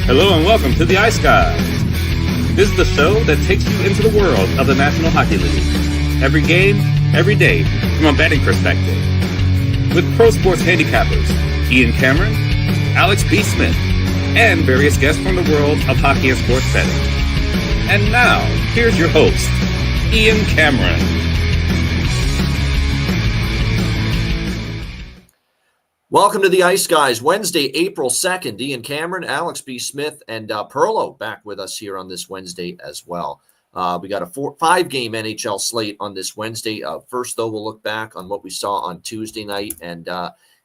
Hello and welcome to the Ice Guys. This is the show that takes you into the world of the National Hockey League. Every game, every day, from a betting perspective. With pro sports handicappers, Ian Cameron, Alex B. Smith, and various guests from the world of hockey and sports betting. And now, here's your host, Ian Cameron. Welcome to the Ice Guys, Wednesday, April 2nd. Ian Cameron, Alex B. Smith, and Perlo back with us here on this Wednesday as well. We got a 5-game NHL slate on this Wednesday. First, though, we'll look back on what we saw on Tuesday night, and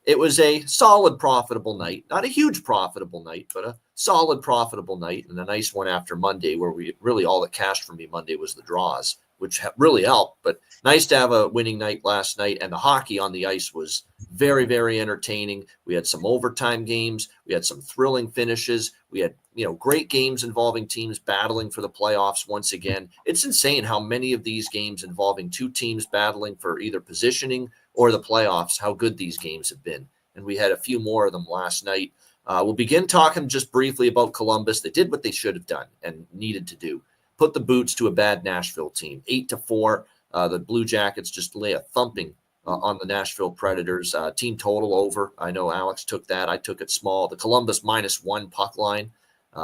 it was a solid, profitable night. Not a huge profitable night, but a solid, profitable night, and a nice one after Monday, where we really all that cashed for me Monday was the draws, which really helped. But nice to have a winning night last night, and the hockey on the ice was very, very entertaining. We had some overtime games. We had some thrilling finishes. We had, great games involving teams battling for the playoffs once again. It's insane how many of these games involving two teams battling for either positioning or the playoffs, how good these games have been. And we had a few more of them last night. We'll begin talking just briefly about Columbus. They did what they should have done and needed to do. Put the boots to a bad Nashville team. 8-4. The Blue Jackets just lay a thumping on the Nashville Predators. Team total over. I know Alex took that. I took it small. The Columbus -1 puck line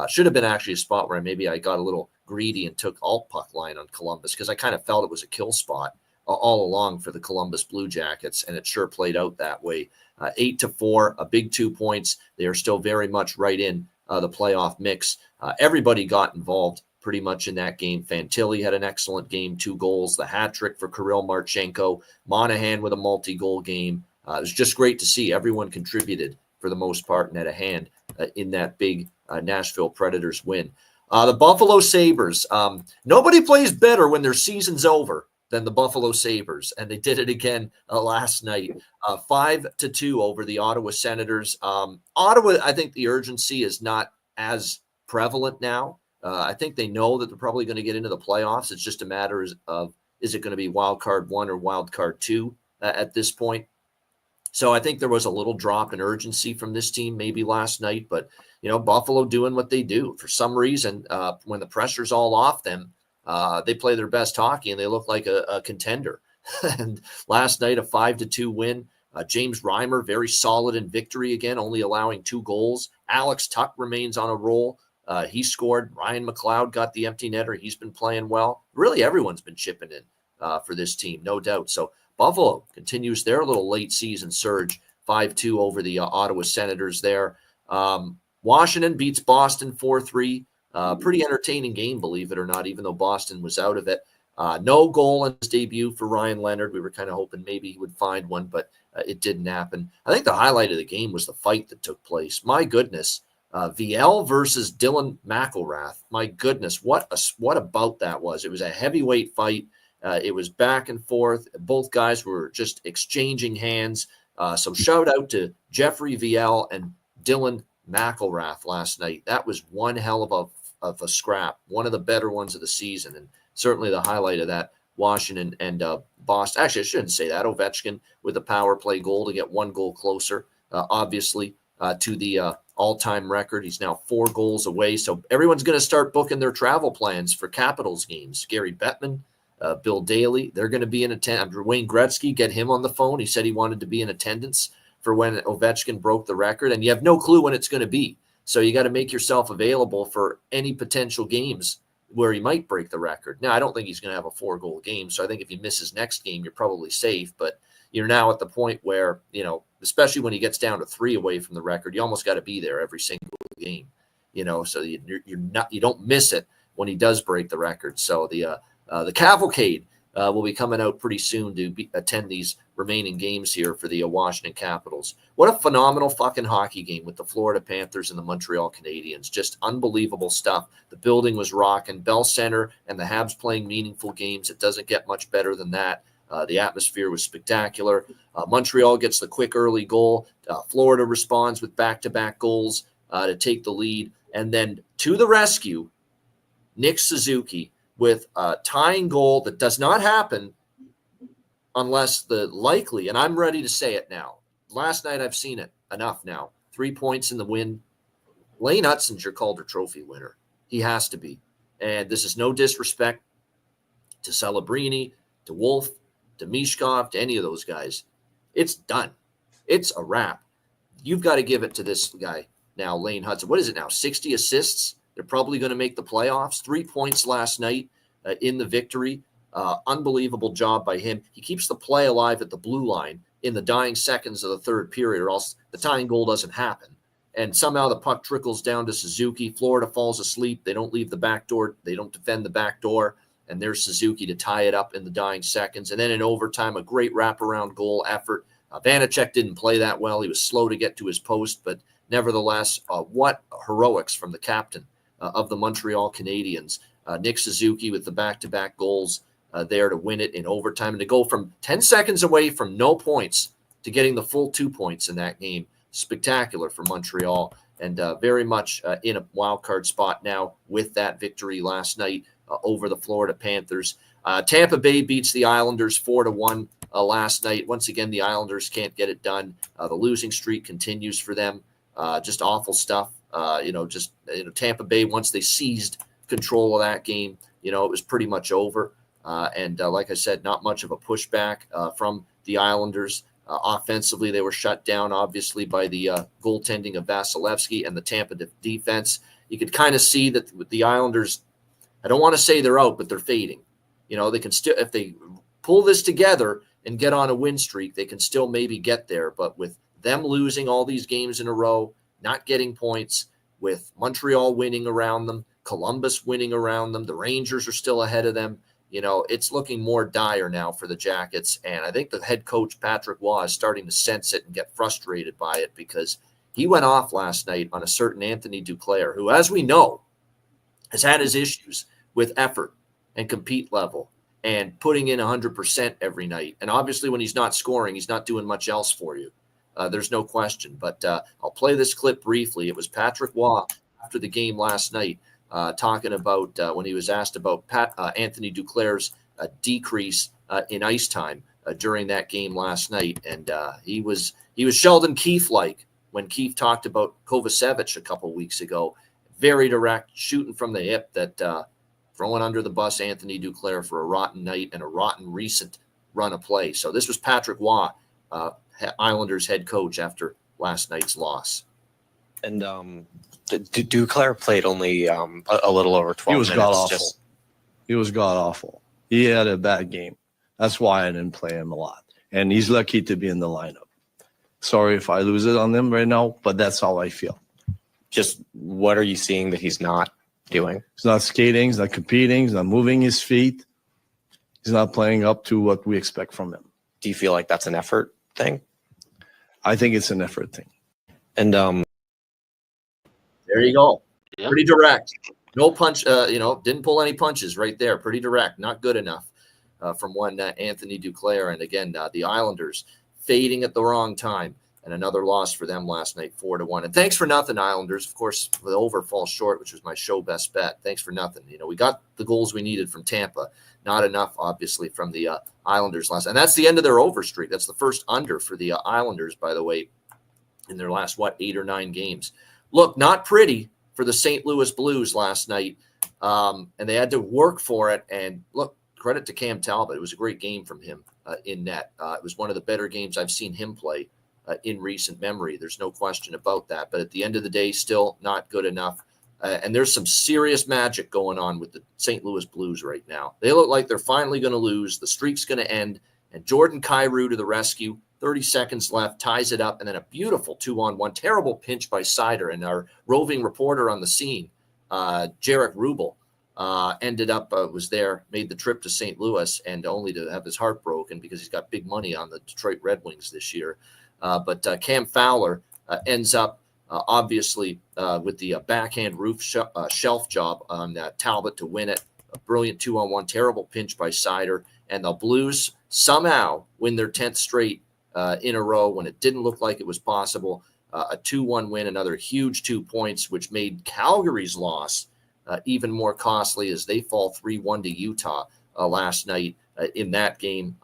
should have been actually a spot where maybe I got a little greedy and took alt puck line on Columbus because I kind of felt it was a kill spot all along for the Columbus Blue Jackets, and it sure played out that way. 8-4, a big 2 points. They are still very much right in the playoff mix. Everybody got involved pretty much in that game. Fantilli had an excellent game, 2 goals, the hat trick for Kirill Marchenko, Monahan with a multi-goal game. It was just great to see everyone contributed for the most part and had a hand in that big Nashville Predators win. The Buffalo Sabres, nobody plays better when their season's over than the Buffalo Sabres, and they did it again last night. 5-2 over the Ottawa Senators. Ottawa, I think the urgency is not as prevalent now. I think they know that they're probably going to get into the playoffs. It's just a matter of, is it going to be wild card 1 or wild card 2 at this point? So I think there was a little drop in urgency from this team maybe last night, but Buffalo doing what they do. For some reason, when the pressure's all off them, they play their best hockey and they look like a contender. And last night, a 5-2 win. James Reimer, very solid in victory again, only allowing 2 goals. Alex Tuch remains on a roll. He scored. Ryan McLeod got the empty netter. He's been playing well. Really, everyone's been chipping in for this team, no doubt. So Buffalo continues their little late season surge, 5-2 over the Ottawa Senators there. Washington beats Boston 4-3. Pretty entertaining game, believe it or not, even though Boston was out of it. No goal in his debut for Ryan Leonard. We were kind of hoping maybe he would find one, but it didn't happen. I think the highlight of the game was the fight that took place. My goodness. VL versus Dylan McElrath. My goodness, what about that was. It was a heavyweight fight. It was back and forth. Both guys were just exchanging hands. So shout out to Jeffrey VL and Dylan McElrath last night. That was one hell of a scrap, one of the better ones of the season, and certainly the highlight of that. Washington and Boston. Actually, I shouldn't say that. Ovechkin with a power play goal to get 1 goal closer, obviously, to the all-time record. He's now 4 goals away. So everyone's going to start booking their travel plans for Capitals games. Gary Bettman, Bill Daly, they're going to be in attendance. Wayne Gretzky, get him on the phone. He said he wanted to be in attendance for when Ovechkin broke the record, and you have no clue when it's going to be. So you got to make yourself available for any potential games where he might break the record. Now, I don't think he's going to have a 4-goal game, so I think if he misses next game, you're probably safe. But you're now at the point where, especially when he gets down to 3 away from the record, you almost got to be there every single game, so you don't miss it when he does break the record. So the cavalcade will be coming out pretty soon to attend these remaining games here for the Washington Capitals. What a phenomenal fucking hockey game with the Florida Panthers and the Montreal Canadiens. Just unbelievable stuff. The building was rocking. Bell Center and the Habs playing meaningful games. It doesn't get much better than that. The atmosphere was spectacular. Montreal gets the quick early goal. Florida responds with back-to-back goals to take the lead. And then to the rescue, Nick Suzuki with a tying goal that does not happen unless the likely, and I'm ready to say it now. Last night I've seen it enough now. 3 points in the win. Lane Hutson's your Calder Trophy winner. He has to be. And this is no disrespect to Celebrini, to Wolf, to Mishkov, to any of those guys. It's done. It's a wrap. You've got to give it to this guy now, Lane Hutson. What is it now? 60 assists. They're probably going to make the playoffs. 3 points last night in the victory. Unbelievable job by him. He keeps the play alive at the blue line in the dying seconds of the third period, or else the tying goal doesn't happen. And somehow the puck trickles down to Suzuki. Florida falls asleep. They don't leave the back door. They don't defend the back door. And there's Suzuki to tie it up in the dying seconds. And then in overtime, a great wraparound goal effort. Vanacek didn't play that well. He was slow to get to his post. But nevertheless, what heroics from the captain of the Montreal Canadiens. Nick Suzuki with the back-to-back goals there to win it in overtime. And to go from 10 seconds away from no points to getting the full 2 points in that game. Spectacular for Montreal, and very much in a wild card spot now with that victory last night over the Florida Panthers. Tampa Bay beats the Islanders 4-1 last night. Once again, the Islanders can't get it done. The losing streak continues for them. Just awful stuff. Tampa Bay, once they seized control of that game, it was pretty much over. And like I said, not much of a pushback from the Islanders. Offensively, they were shut down, obviously, by the goaltending of Vasilevsky and the Tampa defense. You could kind of see that with the Islanders, I don't want to say they're out, but they're fading. They can still, if they pull this together and get on a win streak, they can still maybe get there. But with them losing all these games in a row, not getting points, with Montreal winning around them, Columbus winning around them, the Rangers are still ahead of them. It's looking more dire now for the Jackets. And I think the head coach, Patrick Waugh, is starting to sense it and get frustrated by it, because he went off last night on a certain Anthony Duclair, who, as we know, has had his issues with effort and compete level and putting in 100% every night. And obviously when he's not scoring, he's not doing much else for you. There's no question. But I'll play this clip briefly. It was Patrick Waugh after the game last night, talking about when he was asked about Anthony Duclair's decrease in ice time during that game last night. And he was Sheldon Keefe-like when Keefe talked about Kovacevic a couple weeks ago. Very direct, shooting from the hip, that throwing under the bus Anthony Duclair for a rotten night and a rotten recent run of play. So this was Patrick Waugh, Islanders head coach, after last night's loss. And Duclair played only a little over 12 minutes. He was god-awful. He was god-awful. He had a bad game. That's why I didn't play him a lot. And he's lucky to be in the lineup. Sorry if I lose it on him right now, but that's how I feel. Just what are you seeing that he's not doing? He's not skating. He's not competing. He's not moving his feet. He's not playing up to what we expect from him. Do you feel like that's an effort thing? I think it's an effort thing. And there you go. Yeah. Pretty direct. No punch, didn't pull any punches right there. Pretty direct. Not good enough from one Anthony Duclair. And again, the Islanders fading at the wrong time. And another loss for them last night, 4-1. And thanks for nothing, Islanders. Of course, the over falls short, which was my show best bet. Thanks for nothing. We got the goals we needed from Tampa. Not enough, obviously, from the Islanders last. And that's the end of their over streak. That's the first under for the Islanders, by the way, in their last, 8 or 9 games. Look, not pretty for the St. Louis Blues last night. And they had to work for it. And look, credit to Cam Talbot. It was a great game from him in net. It was one of the better games I've seen him play in recent memory. There's no question about that. But at the end of the day, still not good enough. And there's some serious magic going on with the St. Louis Blues right now. They look like they're finally going to lose. The streak's going to end. And Jordan Kyrou to the rescue. 30 seconds left, ties it up, and then a beautiful 2-on-1. Terrible pinch by Seider. And our roving reporter on the scene, Jarek Rubel, ended up, was there, made the trip to St. Louis, and only to have his heart broken because he's got big money on the Detroit Red Wings this year. But Cam Fowler ends up, obviously, with the backhand roof shelf job on Talbot to win it. A brilliant 2-on-1, terrible pinch by Seider. And the Blues somehow win their 10th straight in a row when it didn't look like it was possible. A 2-1 win, another huge 2 points, which made Calgary's loss even more costly as they fall 3-1 to Utah last night in that game.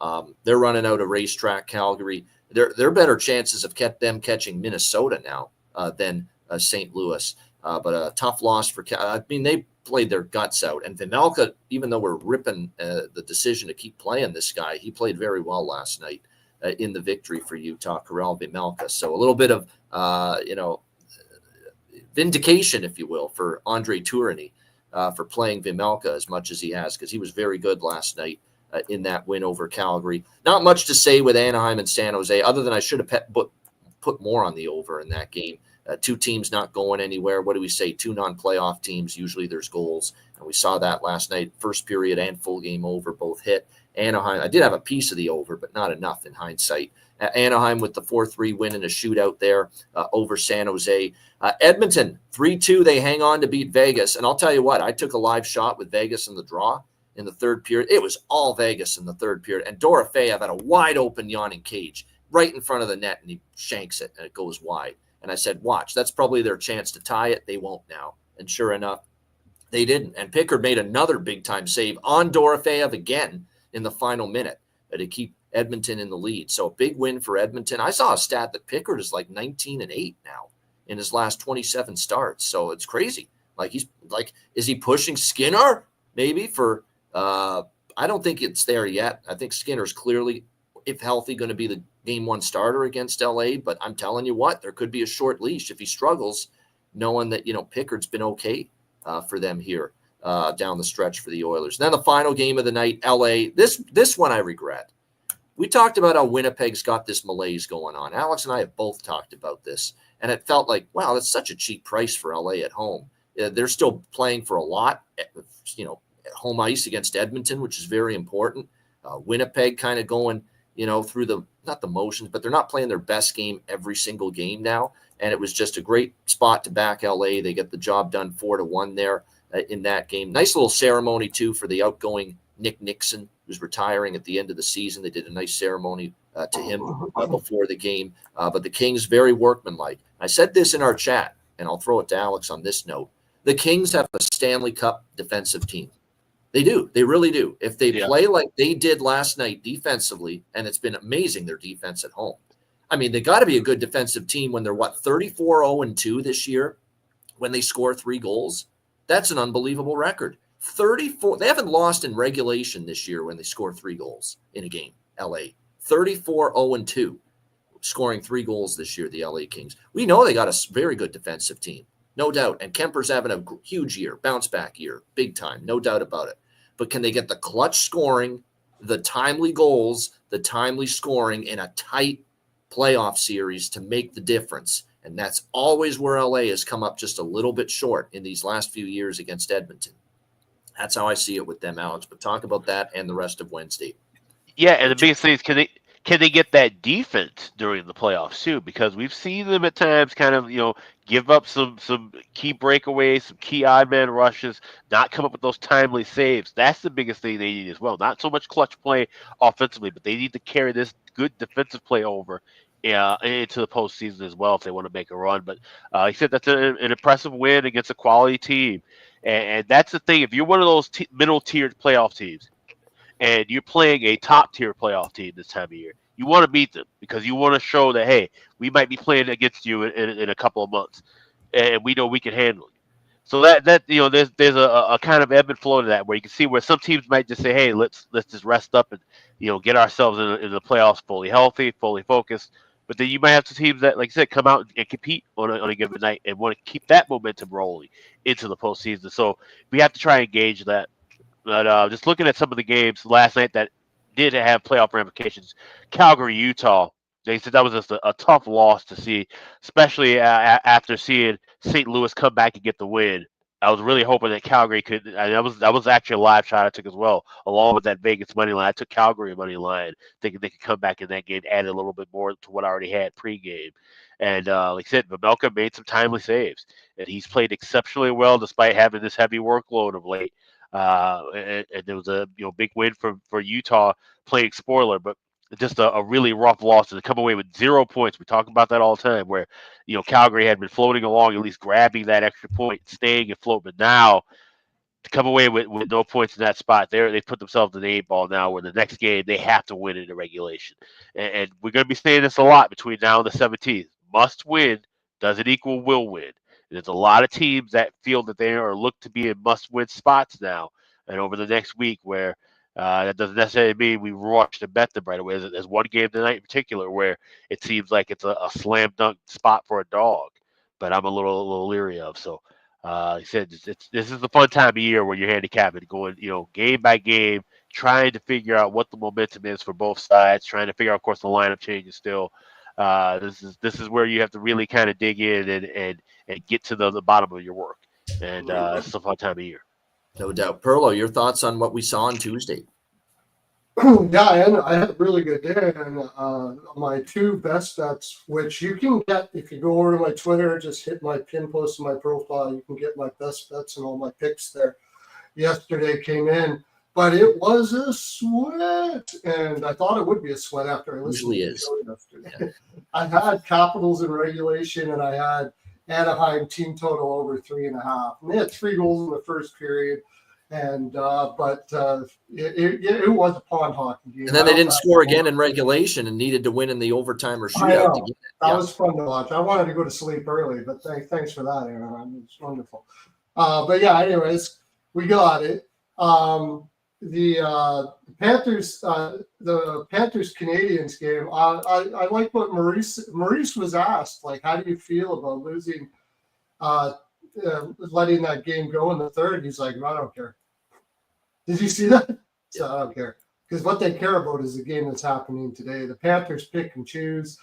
They're running out of racetrack, Calgary. There are better chances of them catching Minnesota now than St. Louis. but a tough loss for. I mean, they played their guts out, and Vejmelka, even though we're ripping the decision to keep playing this guy, he played very well last night in the victory for Utah. Karel Vejmelka. So a little bit of vindication, if you will, for Andre Tourigny for playing Vejmelka as much as he has, because he was very good last night in that win over Calgary. Not much to say with Anaheim and San Jose, other than I should have put more on the over in that game. Two teams not going anywhere. What do we say? Two non-playoff teams. Usually there's goals. And we saw that last night. First period and full game over both hit. Anaheim, I did have a piece of the over, but not enough in hindsight. Anaheim with the 4-3 win in a shootout there over San Jose. Edmonton, 3-2. They hang on to beat Vegas. And I'll tell you what, I took a live shot with Vegas in the draw in the third period. It was all Vegas in the third period. And Dorofeyev had a wide open yawning cage right in front of the net, and he shanks it, and it goes wide. And I said, watch, that's probably their chance to tie it. They won't now. And sure enough, they didn't. And Pickard made another big-time save on Dorofeyev again in the final minute to keep Edmonton in the lead. So a big win for Edmonton. I saw a stat that Pickard is like 19-8 now in his last 27 starts. So it's crazy. Is he pushing Skinner maybe for I don't think it's there yet. I think Skinner's clearly, if healthy, going to be the game one starter against LA, but I'm telling you what, there could be a short leash if he struggles, knowing that, Pickard's been okay for them here down the stretch for the Oilers. Then the final game of the night, LA. This one I regret. We talked about how Winnipeg's got this malaise going on. Alex and I have both talked about this, and it felt like, wow, that's such a cheap price for LA at home. They're still playing for a lot, at home ice against Edmonton, which is very important. Winnipeg kind of going, through not the motions, but they're not playing their best game every single game now. And it was just a great spot to back LA. They get the job done 4-1 there in that game. Nice little ceremony too for the outgoing Nick Nixon, who's retiring at the end of the season. They did a nice ceremony to him before the game. But the Kings, very workmanlike. I said this in our chat, and I'll throw it to Alex on this note. The Kings have a Stanley Cup defensive team. They do. They really do. If they play like they did last night defensively, and it's been amazing, their defense at home. I mean, they got to be a good defensive team when they're, 34-0-2 this year when they score 3 goals? That's an unbelievable record. 34. They haven't lost in regulation this year when they score 3 goals in a game, LA. 34-0-2, scoring 3 goals this year, the LA Kings. We know they got a very good defensive team, no doubt. And Kemper's having a huge year, bounce back year, big time, no doubt about it. But can they get the clutch scoring, the timely goals, the timely scoring in a tight playoff series to make the difference? And that's always where LA has come up just a little bit short in these last few years against Edmonton. That's how I see it with them, Alex. But talk about that and the rest of Wednesday. Yeah, and the biggest thing is can they get that defense during the playoffs too? Because we've seen them at times kind of, give up some key breakaways, some key odd man rushes, not come up with those timely saves. That's the biggest thing they need as well. Not so much clutch play offensively, but they need to carry this good defensive play over into the postseason as well if they want to make a run. But he said that's an impressive win against a quality team. And that's the thing. If you're one of those middle-tiered playoff teams, and you're playing a top-tier playoff team this time of year, you want to beat them because you want to show that, hey, we might be playing against you in a couple of months, and we know we can handle you. So that there's a kind of ebb and flow to that where you can see where some teams might just say, hey, let's just rest up and get ourselves in the playoffs fully healthy, fully focused. But then you might have some teams that, like I said, come out and compete on a given night and want to keep that momentum rolling into the postseason. So we have to try and gauge that. But just looking at some of the games last night that did have playoff ramifications, Calgary, Utah, they said that was just a tough loss to see, especially after seeing St. Louis come back and get the win. I was really hoping that Calgary could. That was actually a live shot I took as well, along with that Vegas money line. I took Calgary money line, thinking they could come back in that game, add a little bit more to what I already had pregame. And like I said, Vejmelka made some timely saves, and he's played exceptionally well despite having this heavy workload of late. And there was a big win for Utah playing spoiler, but just a really rough loss to come away with 0 points. We talk about that all the time where, Calgary had been floating along, at least grabbing that extra point, staying afloat. But now to come away with no points in that spot, they put themselves in the 8-ball now where the next game they have to win in the regulation. And we're going to be saying this a lot between now and the 17th. Must win doesn't equal will win. There's a lot of teams that feel that they are looked to be in must-win spots now, and over the next week, where that doesn't necessarily mean we rush to bet them right away. There's one game tonight in particular where it seems like it's a slam dunk spot for a dog, but I'm a little leery of. So, like I said, this is the fun time of year where you're handicapping, going game by game, trying to figure out what the momentum is for both sides, trying to figure out, of course, the lineup changes still. This is where you have to really kind of dig in and get to the bottom of your work, and it's a fun time of year. No doubt. Perlo, your thoughts on what we saw on Tuesday? Yeah, I had a really good day, and my two best bets, which you can get if you go over to my Twitter, just hit my pin post in my profile. You can get my best bets and all my picks there. Yesterday came in, but it was a sweat, and I thought it would be a sweat after I listened to the show yesterday. Yeah. I had Capitals in regulation, and I had Anaheim team total over 3.5. And they had 3 goals in the first period, and but it was a pond hockey game. And then they didn't score again in regulation and needed to win in the overtime or shootout to get it. That was fun to watch. I wanted to go to sleep early, but thanks for that, Aaron. It's wonderful. But yeah, anyways, we got it. The Panthers Canadians game. I like what Maurice was asked. Like, how do you feel about losing, letting that game go in the third? He's like, I don't care. Did you see that? So I don't care, because what they care about is the game that's happening today. The Panthers pick and choose.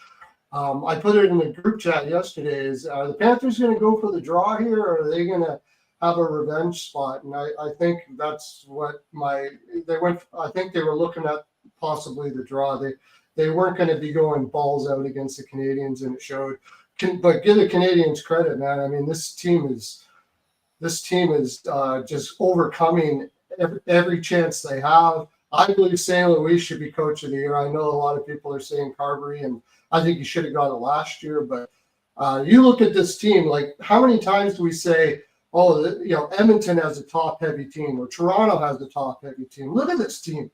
I put it in the group chat yesterday. Are the Panthers going to go for the draw here, or are they going to have a revenge spot? And I think that's what I think they were looking at possibly the draw. They weren't going to be going balls out against the Canadians, and it showed. But give the Canadians credit, man. I mean, this team is just overcoming every chance they have. I believe St. Louis should be coach of the year. I know a lot of people are saying Carberry, and I think he should have got it last year. But you look at this team, like, how many times do we say, oh, Edmonton has a top-heavy team, or Toronto has a top-heavy team? Look at this team.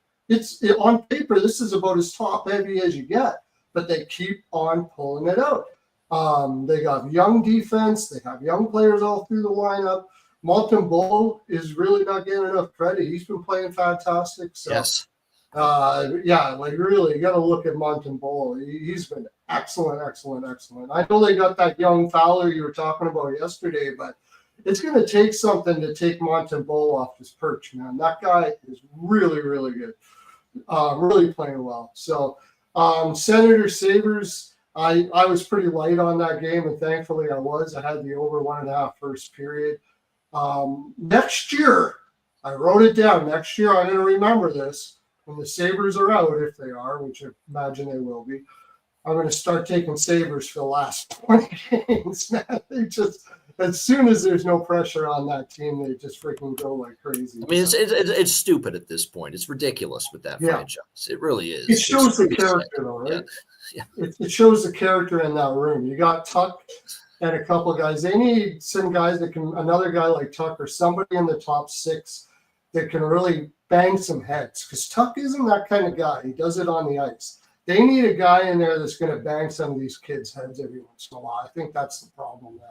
On paper, this is about as top-heavy as you get, but they keep on pulling it out. They got young defense. They have young players all through the lineup. Montembeault is really not getting enough credit. He's been playing fantastic. So, yes. Really, you got to look at Montembeault. He's been excellent. I know they got that young Fowler you were talking about yesterday, but it's going to take something to take Montembeault off his perch, man. That guy is really, really good. Really playing well. So, Senator Sabres, I was pretty light on that game, and thankfully I was. I had the over 1.5 first period. Next year, I wrote it down. Next year, I'm going to remember this. When the Sabres are out, if they are, which I imagine they will be, I'm going to start taking Sabres for the last 20 games. Man, they just, as soon as there's no pressure on that team, they just freaking go like crazy. I mean, it's stupid at this point. It's ridiculous with that franchise. It really is. It shows the character, though, right? Yeah. It shows the character in that room. You got Tuck and a couple of guys. They need some guys another guy like Tuck, or somebody in the top 6 that can really bang some heads, because Tuck isn't that kind of guy. He does it on the ice. They need a guy in there that's going to bang some of these kids' heads every once in a while. I think that's the problem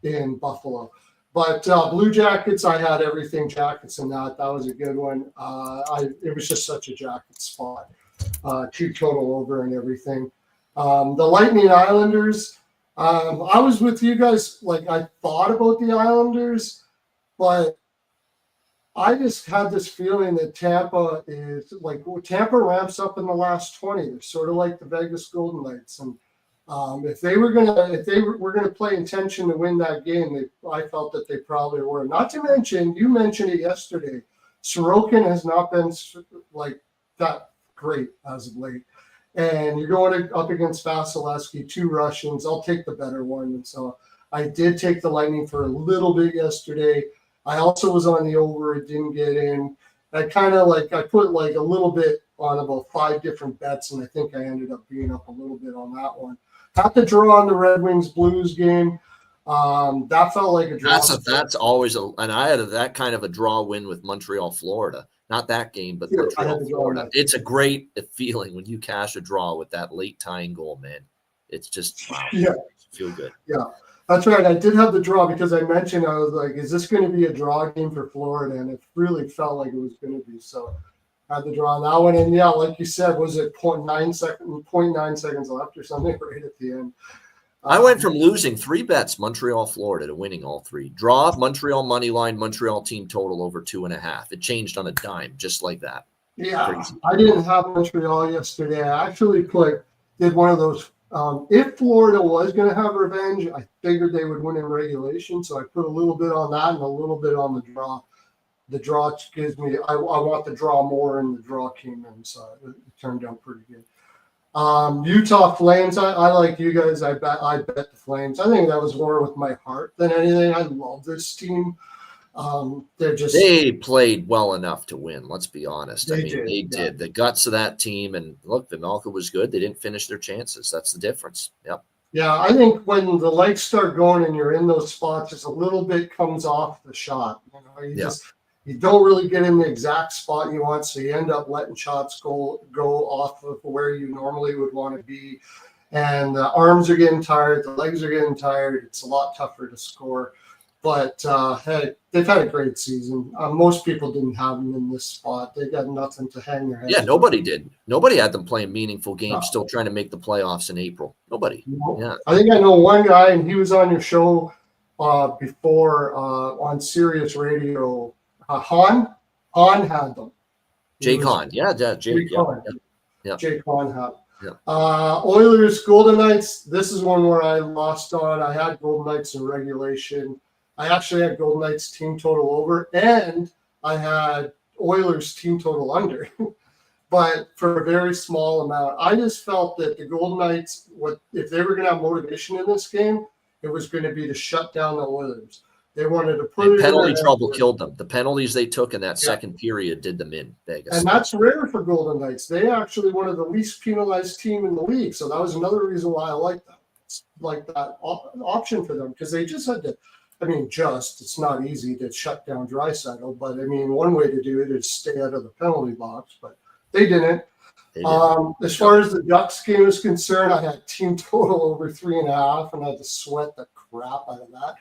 there in Buffalo. But Blue Jackets, I had everything Jackets in that. That was a good one. It was just such a Jacket spot. 2 total over and everything. The Lightning Islanders, I was with you guys. Like, I thought about the Islanders, but I just had this feeling that Tampa ramps up in the last 20. They're sort of like the Vegas Golden Knights, and if they were gonna play intention to win that game, I felt that they probably were. Not to mention, you mentioned it yesterday, Sorokin has not been like that great as of late, and you're going up against Vasilevsky, 2 Russians. I'll take the better one, and so I did take the Lightning for a little bit yesterday. I also was on the over. It didn't get in. I put like a little bit on about 5 different bets, and I think I ended up being up a little bit on that one. Had to draw on the Red Wings Blues game. That felt like a draw. That's always and I had that kind of a draw win with Montreal, Florida. Not that game, but Montreal, Florida. It's a great feeling when you cash a draw with that late tying goal, man. It's just wow. Yeah. Feel good. Yeah. That's right. I did have the draw because I mentioned, I was like, is this going to be a draw game for Florida? And it really felt like it was going to be. So I had the draw on that one. And yeah, like you said, was it 0.9 seconds left or something right at the end? I went from losing 3 bets, Montreal, Florida, to winning all 3. Draw, Montreal money line, Montreal team total over 2.5. It changed on a dime, just like that. Yeah, Crazy. I didn't have Montreal yesterday. I actually did one of those. If Florida was going to have revenge, I figured they would win in regulation. So I put a little bit on that and a little bit on the draw. The draw gives me, I want the draw more, and the draw came in. So it turned out pretty good. Utah Flames. I like you guys. I bet the Flames. I think that was more with my heart than anything. I love this team. They played well enough to win. Let's be honest. They did. Yeah. The guts of that team, and look, Vimalka was good. They didn't finish their chances. That's the difference. Yep. Yeah, I think when the lights start going and you're in those spots, just a little bit comes off the shot. You don't really get in the exact spot you want, so you end up letting shots go off of where you normally would want to be. And the arms are getting tired, the legs are getting tired. It's a lot tougher to score. But hey, they've had a great season. Most people didn't have them in this spot. They got nothing to hang their heads. Yeah, nobody did. Nobody had them playing meaningful games, still trying to make the playoffs in April. Nobody. No. Yeah. I think I know one guy, and he was on your show before on Sirius Radio. Han had them. Jake Hahn. Yeah, Jake. Yeah. Jake Hahn had. Yeah. Oilers, Golden Knights. This is one where I lost on. I had Golden Knights in regulation. I actually had Golden Knights team total over, and I had Oilers team total under, but for a very small amount. I just felt that the Golden Knights, if they were going to have motivation in this game, it was going to be to shut down the Oilers. They wanted to put penalty trouble killed them. The penalties they took in that second period did them in Vegas. And that's rare for Golden Knights. They actually one of the least penalized team in the league. So that was another reason why I like that option for them, because they just had to. It's not easy to shut down Draisaitl, but one way to do it is stay out of the penalty box. But they didn't. As far as the Ducks game is concerned, I had team total over 3.5, and I had to sweat the crap out of that.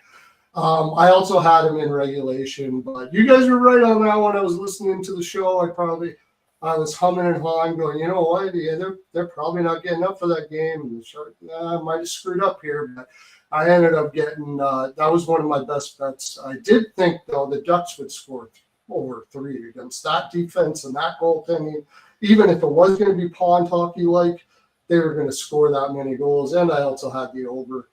I also had him in regulation, but you guys were right on that one. I was listening to the show. I was humming and hawing, going, you know what? Yeah, they're probably not getting up for that game. And I might have screwed up here, but I ended up getting that was one of my best bets. I did think though the Ducks would score over 3 against that defense and that goaltending. Even if it was going to be pond hockey like, they were going to score that many goals. And I also had the over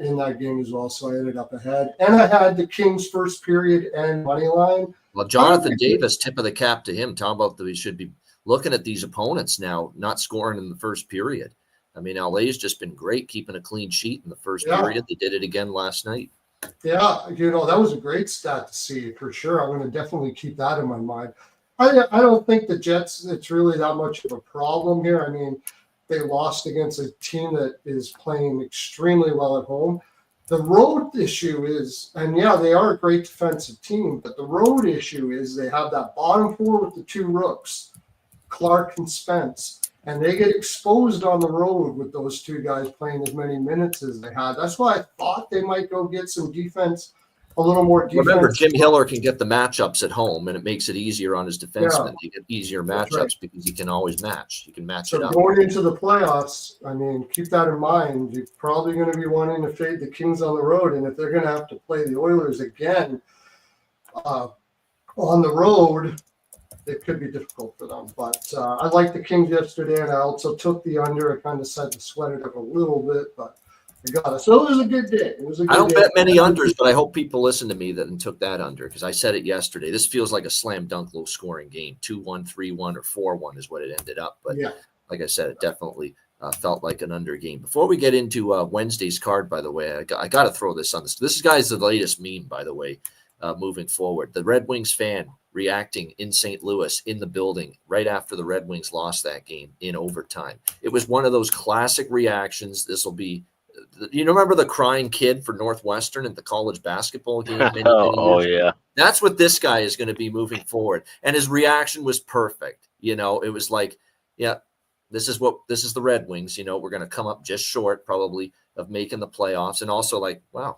in that game as well, so I ended up ahead. And I had the Kings first period and money line. Well, Jonathan Davis, tip of the cap to him. Talking about that we should be looking at these opponents now, not scoring in the first period. LA's just been great keeping a clean sheet in the first period. They did it again last night. Yeah, that was a great stat to see for sure. I'm going to definitely keep that in my mind. I don't think the Jets, it's really that much of a problem here. They lost against a team that is playing extremely well at home. The road issue is, and yeah, they are a great defensive team, but the road issue is they have that bottom 4 with the 2 rooks, Clark and Spence, and they get exposed on the road with those 2 guys playing as many minutes as they had. That's why I thought they might go get some defense, a little more defense. Remember, Jim Hiller can get the matchups at home, and it makes it easier on his defensemen. You get easier matchups because he can always match. You can match it up. Going into the playoffs, keep that in mind. You're probably going to be wanting to fade the Kings on the road, and if they're going to have to play the Oilers again on the road, it could be difficult for them. But I liked the Kings yesterday, and I also took the under. I kind of said to sweat it up a little bit, but I got it. So it was a good day. I don't bet many unders, but I hope people listen to me and took that under, because I said it yesterday. This feels like a slam dunk low scoring game. 2-1, 3-1, or 4-1 is what it ended up. But like I said, it definitely felt like an under game. Before we get into Wednesday's card, by the way, I got to throw this on this. This guy's the latest meme, by the way, moving forward. The Red Wings fan reacting in St. Louis in the building right after the Red Wings lost that game in overtime. It was one of those classic reactions. This will be, you remember the crying kid for Northwestern at the college basketball game? Many years ago? That's what this guy is going to be moving forward. And his reaction was perfect. It was like, yeah, this is the Red Wings. We're going to come up just short, probably of making the playoffs, and also like, wow,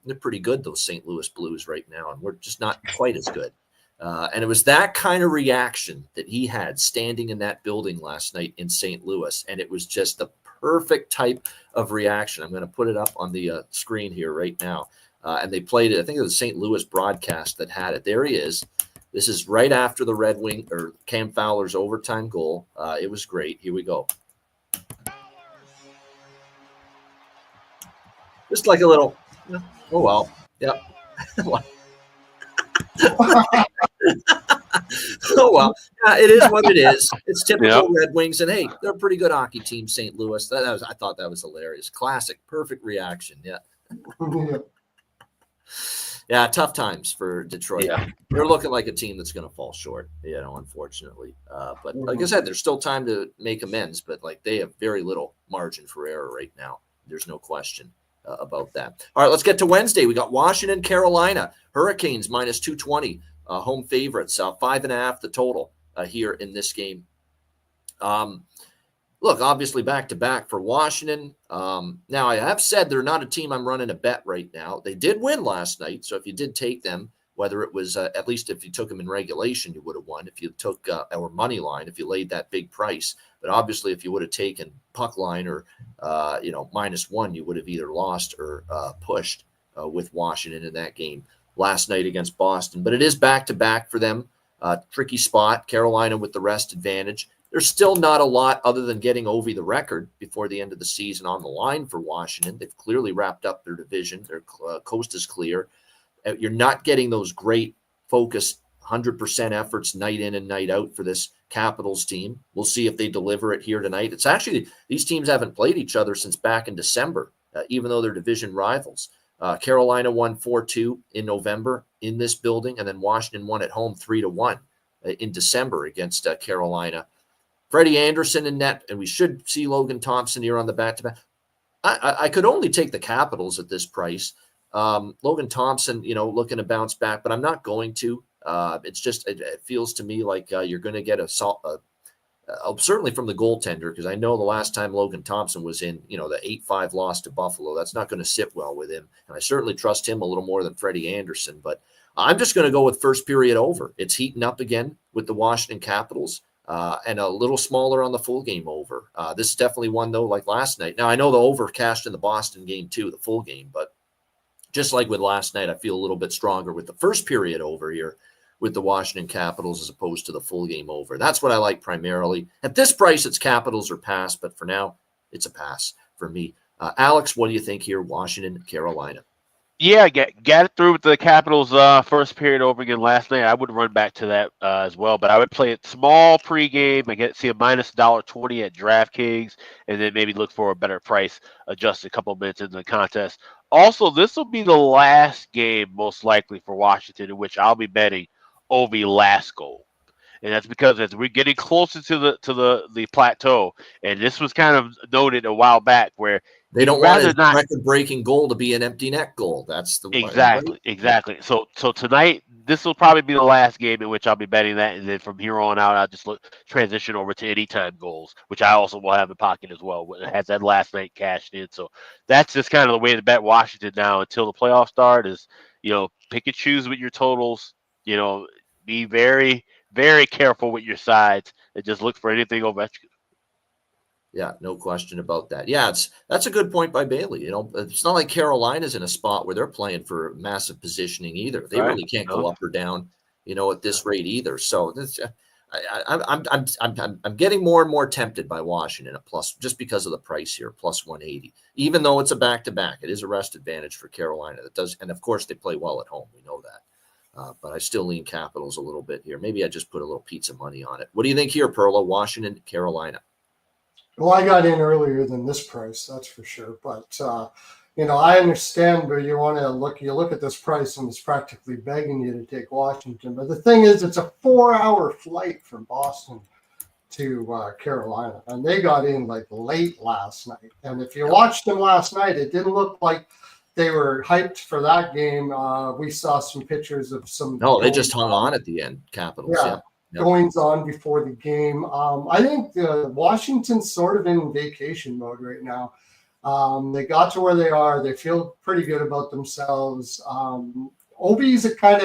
they're pretty good, those St. Louis Blues right now, and we're just not quite as good. And it was that kind of reaction that he had standing in that building last night in St. Louis, and it was just the perfect type of reaction. I'm going to put it up on the screen here right now. And they played it. I think it was the St. Louis broadcast that had it. There he is. This is right after the Red Wing or Cam Fowler's overtime goal. It was great. Here we go. Just like a little, oh, well. Yep. Oh, well. It is what it is. It's typical Red Wings. And, hey, they're a pretty good hockey team, St. Louis. I thought that was hilarious. Classic. Perfect reaction. Yeah. Yeah, tough times for Detroit. Yeah. They're looking like a team that's going to fall short, unfortunately. But like I said, there's still time to make amends, but like they have very little margin for error right now. There's no question about that. All right, let's get to Wednesday. We got Washington, Carolina, Hurricanes -220, home favorites, 5.5 the total here in this game. Look, obviously back-to-back for Washington. Now, I have said they're not a team I'm running a bet right now. They did win last night, so if you did take them, whether it was at least if you took them in regulation, you would have won. If you took our money line, if you laid that big price. But obviously, if you would have taken puck line or, -1, you would have either lost or pushed with Washington in that game last night against Boston. But it is back-to-back for them. Tricky spot. Carolina with the rest advantage. There's still not a lot other than getting Ovi the record before the end of the season on the line for Washington. They've clearly wrapped up their division. Their coast is clear. You're not getting those great focused 100% efforts night in and night out for this Capitals team. We'll see if they deliver it here tonight. It's actually, these teams haven't played each other since back in December, even though they're division rivals. Carolina won 4-2 in November in this building, and then Washington won at home 3-1 in December against Carolina. Freddie Anderson in net, and we should see Logan Thompson here on the back-to-back. I could only take the Capitals at this price. Logan Thompson, looking to bounce back, but I'm not going to. It's just it feels to me like you're going to get certainly from the goaltender, because I know the last time Logan Thompson was in, the 8-5 loss to Buffalo, that's not going to sit well with him. And I certainly trust him a little more than Freddie Anderson, but I'm just going to go with first period over. It's heating up again with the Washington Capitals. And a little smaller on the full game over. This is definitely one, though, like last night. Now, I know the over cashed in the Boston game, too, the full game. But just like with last night, I feel a little bit stronger with the first period over here with the Washington Capitals as opposed to the full game over. That's what I like primarily. At this price, it's Capitals or pass. But for now, it's a pass for me. Alex, what do you think here, Washington, Carolina? Yeah, got it through with the Capitals first period over again last night. I would run back to that as well, but I would play it small pregame. I see a -$1.20 at DraftKings, and then maybe look for a better price, adjust a couple minutes into the contest. Also, this will be the last game most likely for Washington in which I'll be betting Ovi last goal. And that's because as we're getting closer to the plateau, and this was kind of noted a while back where they don't want a record-breaking goal to be an empty net goal. That's the exactly. So tonight, this will probably be the last game in which I'll be betting that, and then from here on out, I'll just transition over to anytime goals, which I also will have in pocket as well. It has that last night cashed in, so that's just kind of the way to bet Washington now until the playoffs start. Is pick and choose with your totals. Be very, very careful with your sides, and just look for anything Ovechkin. Yeah, no question about that. Yeah, that's a good point by Bailey. It's not like Carolina's in a spot where they're playing for massive positioning either. They really can't go up or down, at this rate either. So I'm getting more and more tempted by Washington at plus, just because of the price here, plus 180. Even though it's a back-to-back, it is a rest advantage for Carolina. That does, and of course they play well at home. We know that. But I still lean Capitals a little bit here. Maybe I just put a little pizza money on it. What do you think here, Perla? Washington, Carolina. Well, I got in earlier than this price, that's for sure. But, I understand where you want to look at this price and it's practically begging you to take Washington. But the thing is, it's a 4-hour flight from Boston to Carolina. And they got in late last night. And if you watched them last night, it didn't look like they were hyped for that game. We saw some pictures of some. No, they just hung on at the end, Capitals. Yeah. Goings on before the game. I think Washington's sort of in vacation mode right now. They got to where they are. They feel pretty good about themselves. Ovi is a kind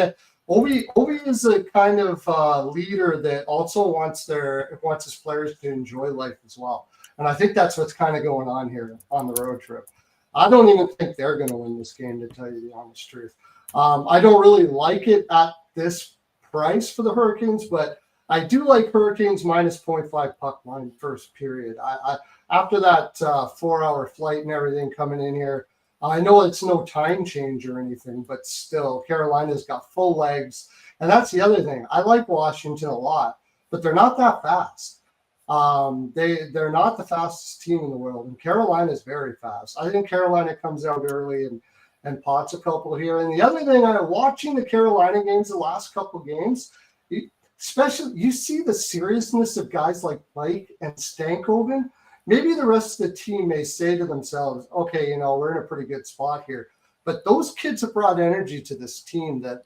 of leader that also wants his players to enjoy life as well. And I think that's what's kind of going on here on the road trip. I don't even think they're going to win this game, to tell you the honest truth. I don't really like it at this price for the Hurricanes, but I do like Hurricanes minus 0.5 puck line first period. I after that 4-hour flight and everything coming in here, I know it's no time change or anything, but still, Carolina's got full legs. And that's the other thing. I like Washington a lot, but they're not that fast. They're not the fastest team in the world, and Carolina is very fast. I think Carolina comes out early and pots a couple here. And the other thing, I'm watching the Carolina games, the last couple games, especially you see the seriousness of guys like Blake and Stankoven. Maybe the rest of the team may say to themselves, okay, we're in a pretty good spot here. But those kids have brought energy to this team that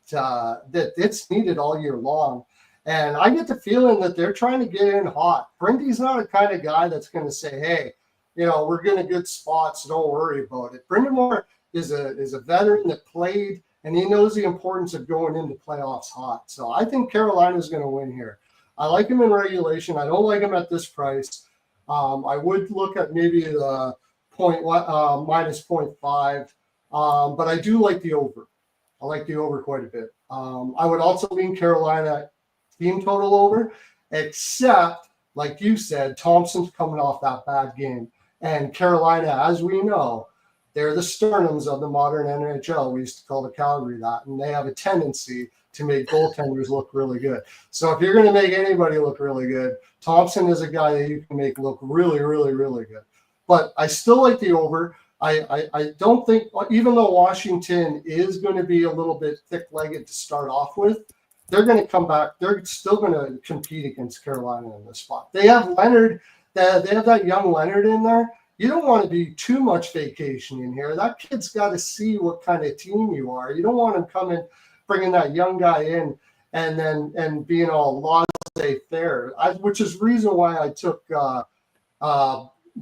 it's needed all year long. And I get the feeling that they're trying to get in hot. Brindy's not a kind of guy that's going to say, hey, we're getting good spots, so don't worry about it. Brendan Moore is a veteran that played, and he knows the importance of going into playoffs hot. So I think Carolina's going to win here. I like him in regulation. I don't like him at this price. I would look at maybe the minus 0.5, but I do like the over. I like the over quite a bit. I would also lean Carolina team total over, except, like you said, Thompson's coming off that bad game. And Carolina, as we know, they're the sternums of the modern NHL. We used to call the Calgary that. And they have a tendency to make goaltenders look really good. So if you're going to make anybody look really good, Thompson is a guy that you can make look really, really, really good. But I still like the over. I don't think, even though Washington is going to be a little bit thick-legged to start off with, they're going to come back. They're still going to compete against Carolina in this spot. They have Leonard. They have that young Leonard in there. You don't want to be too much vacation in here. That kid's got to see what kind of team you are. You don't want him coming, bringing that young guy in and being all laissez-faire, which is the reason why I took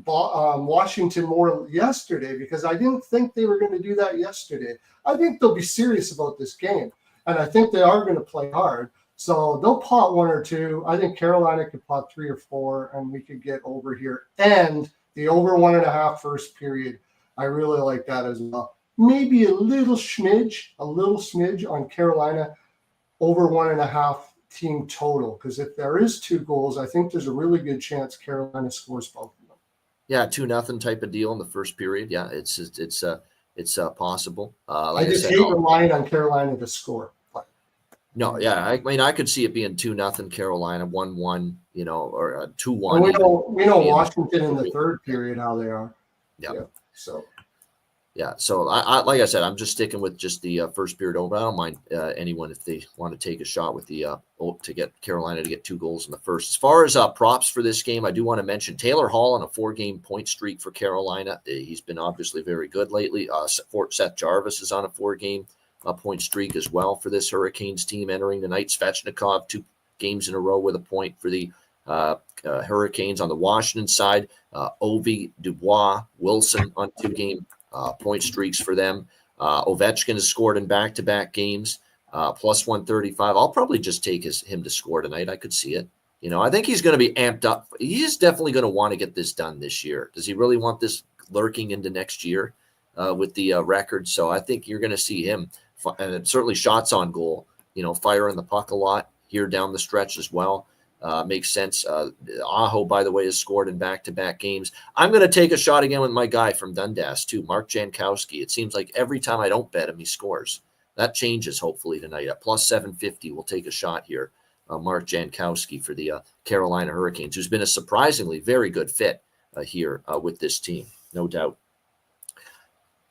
Washington more yesterday, because I didn't think they were going to do that yesterday. I think they'll be serious about this game, and I think they are going to play hard. So they'll pot one or two. I think Carolina could pot 3 or 4, and we could get over here. And the over 1.5 first period, I really like that as well. Maybe a little smidge on Carolina over 1.5 team total, because if there is 2 goals, I think there's a really good chance Carolina scores both of them. Yeah, 2-0 type of deal in the first period. Yeah, it's possible. Like I just hate relying on Carolina to score. No, yeah, I mean, I could see it being 2-0 Carolina, 1-1, or 2-1. We know Washington in the third period how they are. Yeah. So I like I said, I'm just sticking with just the first period over. I don't mind anyone if they want to take a shot with the to get Carolina to get 2 goals in the first. As far as props for this game, I do want to mention Taylor Hall on a 4-game point streak for Carolina. He's been obviously very good lately. Seth Jarvis is on a 4-game point streak as well for this Hurricanes team entering the night. Svechnikov 2 games in a row with a point for the Hurricanes. On the Washington side, Ovi, Dubois, Wilson on 2-game point streaks for them. Ovechkin has scored in back-to-back games, plus 135. I'll probably just take him to score tonight. I could see it. I think he's going to be amped up. He's definitely going to want to get this done this year. Does he really want this lurking into next year with the record? So I think you're going to see him, and certainly shots on goal, firing the puck a lot here down the stretch as well. Makes sense. Aho, by the way, has scored in back-to-back games. I'm going to take a shot again with my guy from Dundas, too, Mark Jankowski. It seems like every time I don't bet him, he scores. That changes, hopefully, tonight. At plus 750, we'll take a shot here. Mark Jankowski for the Carolina Hurricanes, who's been a surprisingly very good fit here with this team, no doubt.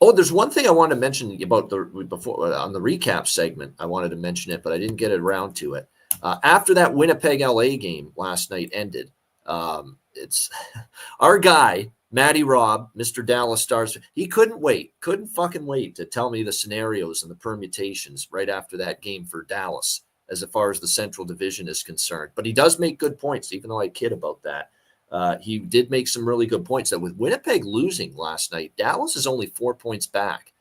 Oh, there's one thing I wanted to mention about before on the recap segment. I wanted to mention it, but I didn't get around to it. After that Winnipeg LA game last night ended, it's our guy, Matty Robb, Mr. Dallas Stars. He couldn't fucking wait to tell me the scenarios and the permutations right after that game for Dallas, as far as the Central Division is concerned. But he does make good points, even though I kid about that. he did make some really good points. That with Winnipeg losing last night, Dallas is only 4 points back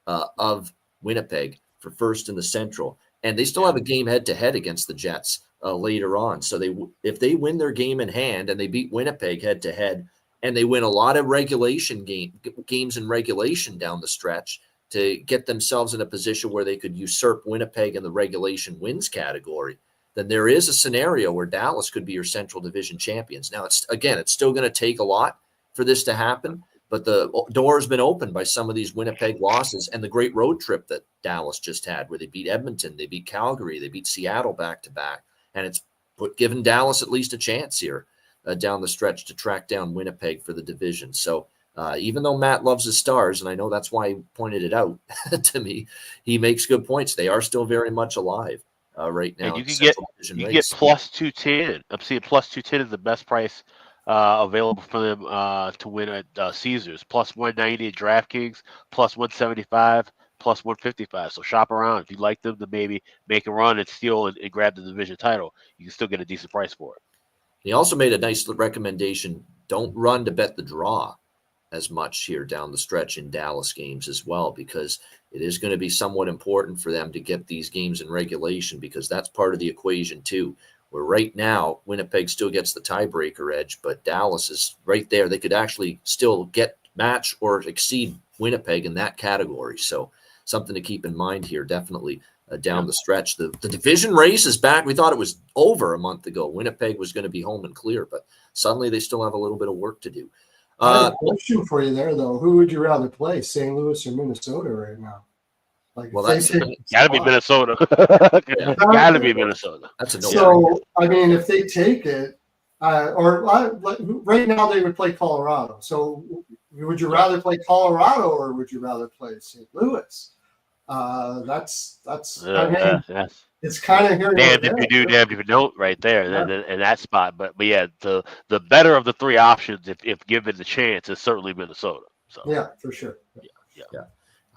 of Winnipeg for first in the Central, and they still have a game head-to-head against the Jets later on. So if they win their game in hand and they beat Winnipeg head-to-head, and they win a lot of regulation games in regulation down the stretch to get themselves in a position where they could usurp Winnipeg in the regulation wins category, then there is a scenario where Dallas could be your Central Division champions. Now, it's still going to take a lot for this to happen, but the door has been opened by some of these Winnipeg losses and the great road trip that Dallas just had, where they beat Edmonton, they beat Calgary, they beat Seattle back-to-back, and it's given Dallas at least a chance here down the stretch to track down Winnipeg for the division. So even though Matt loves his Stars, and I know that's why he pointed it out to me, he makes good points. They are still very much alive right now. And you can get plus 210. I'm seeing plus 210 is the best price available for them to win at Caesars. Plus 190 at DraftKings, plus 175, plus 155. So shop around. If you'd like them to maybe make a run and steal and grab the division title, you can still get a decent price for it. He also made a nice recommendation. Don't run to bet the draw as much here down the stretch in Dallas games as well, because it is going to be somewhat important for them to get these games in regulation, because that's part of the equation too, where right now Winnipeg still gets the tiebreaker edge, but Dallas is right there. They could actually still match or exceed Winnipeg in that category. So something to keep in mind here, definitely. Down the stretch. The division race is back. We thought it was over a month ago. Winnipeg was going to be home and clear, but suddenly they still have a little bit of work to do. I have a question for you there, though. Who would you rather play, St. Louis or Minnesota right now? Gotta be Minnesota. Gotta be Minnesota. That's a so. I mean, if they take it, right now they would play Colorado. So, would you rather play Colorado or would you rather play St. Louis? That's it's kind of here. Damned if you do, damned if you don't, right there in that spot. But yeah, the better of the three options, if given the chance, is certainly Minnesota. So yeah, for sure. Yeah,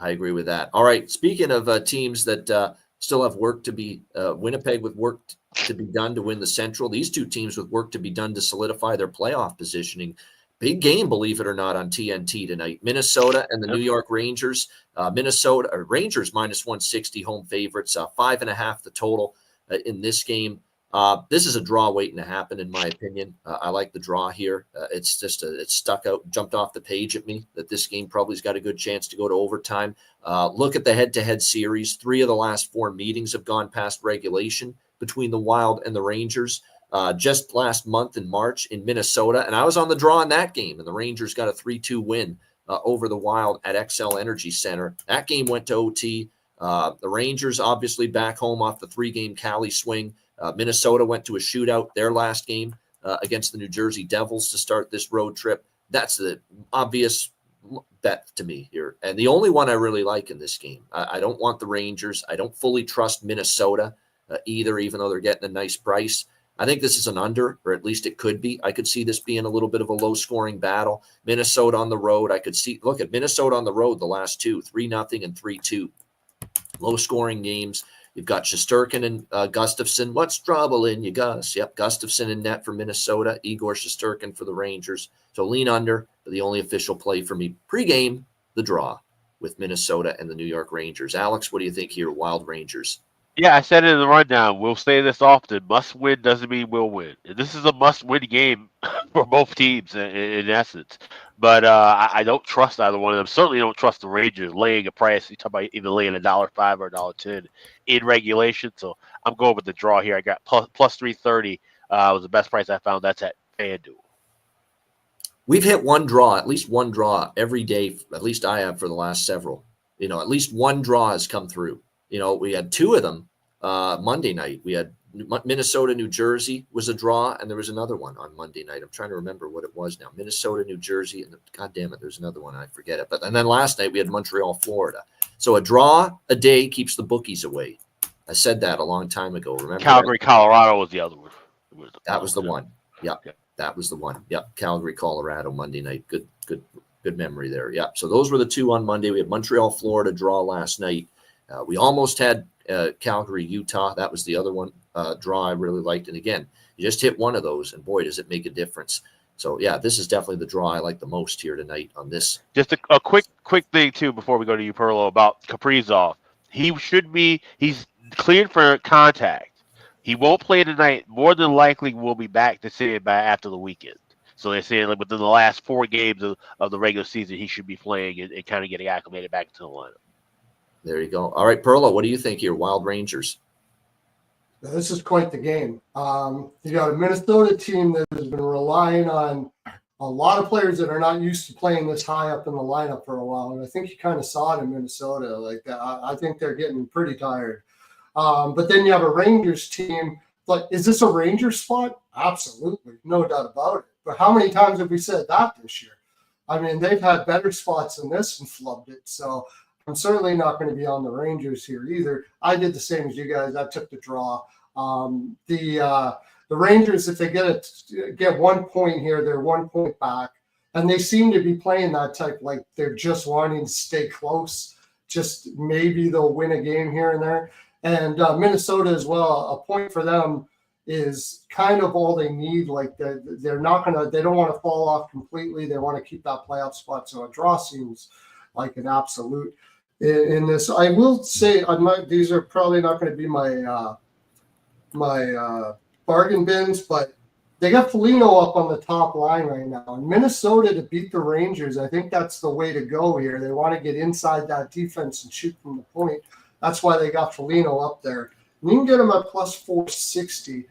I agree with that. All right, speaking of teams that still have work to be, Winnipeg with work to be done to win the Central. These two teams with work to be done to solidify their playoff positioning. Big game, believe it or not, on TNT tonight. Minnesota and the New York Rangers. Rangers minus 160 home favorites, 5.5 the total in this game. This is a draw waiting to happen, in my opinion. I like the draw here. It's just it's stuck out, jumped off the page at me that this game probably's got a good chance to go to overtime. Look at the head-to-head series. 3 of the last 4 meetings have gone past regulation between the Wild and the Rangers. Just last month in March in Minnesota, and I was on the draw in that game, and the Rangers got a 3-2 win over the Wild at XL Energy Center. That game went to OT. The Rangers obviously back home off the 3-game Cali swing. Minnesota went to a shootout their last game against the New Jersey Devils to start this road trip. That's the obvious bet to me here, and the only one I really like in this game. I don't want the Rangers. I don't fully trust Minnesota either, even though they're getting a nice price. I think this is an under, or at least it could be. I could see this being a little bit of a low-scoring battle. Minnesota on the road, look at Minnesota on the road the last 2, 3-0 and 3-2. Low-scoring games. You've got Shesterkin and Gustafsson. What's trouble in you, Gus? Yep, Gustafsson in net for Minnesota. Igor Shesterkin for the Rangers. So lean under, but the only official play for me pre-game, the draw with Minnesota and the New York Rangers. Alex, what do you think here, Wild Rangers? Yeah, I said it in the rundown. We'll say this often. Must win doesn't mean we'll win. This is a must-win game for both teams in essence. But I don't trust either one of them. Certainly don't trust the Rangers laying a price. You talk about either laying $1.05 or $1.10 in regulation. So I'm going with the draw here. I got plus 330 was the best price I found. That's at FanDuel. We've hit one draw, at least one draw every day. At least I have for the last several. At least one draw has come through. We had 2 of them Monday night. We had Minnesota, New Jersey was a draw, and there was another one on Monday night. I'm trying to remember what it was now. Minnesota, New Jersey, and God damn it, there's another one. I forget it. And then last night we had Montreal, Florida. So a draw a day keeps the bookies away. I said that a long time ago. Remember? Calgary, Colorado was the other one. That was the one. Yep. That was the one. Yep. Calgary, Colorado, Monday night. Good memory there. Yep. So those were the 2 on Monday. We had Montreal, Florida draw last night. We almost had Calgary, Utah. That was the other one draw I really liked. And again, you just hit one of those, and boy, does it make a difference So yeah, this is definitely the draw I like the most here tonight on this. Just a quick thing too before we go to you, Perlo, about Kaprizov. He's cleared for contact. He won't play tonight. More than likely, will be back to say by after the weekend. So they're saying like within the last 4 games of the regular season, he should be playing and kind of getting acclimated back into the lineup. There you go. All right, Perlo, what do you think here? Wild Rangers. This is quite the game. You got a Minnesota team that has been relying on a lot of players that are not used to playing this high up in the lineup for a while. And I think you kind of saw it in Minnesota. Like I think they're getting pretty tired. But then you have a Rangers team. Like, is this a Rangers spot? Absolutely. No doubt about it. But how many times have we said that this year? I mean, they've had better spots than this and flubbed it. So I'm certainly not going to be on the Rangers here either. I did the same as you guys. I took the draw. The Rangers, if they get 1 point here, they're 1 point back. And they seem to be playing that type, like they're just wanting to stay close. Just maybe they'll win a game here and there. And Minnesota as well, a point for them is kind of all they need. Like they don't want to fall off completely. They want to keep that playoff spot. So a draw seems like an absolute in this. I will say these are probably not going to be my bargain bins, but they got Foligno up on the top line right now. And Minnesota to beat the Rangers, I think that's the way to go here. They want to get inside that defense and shoot from the point. That's why they got Foligno up there. And you can get them at plus 460.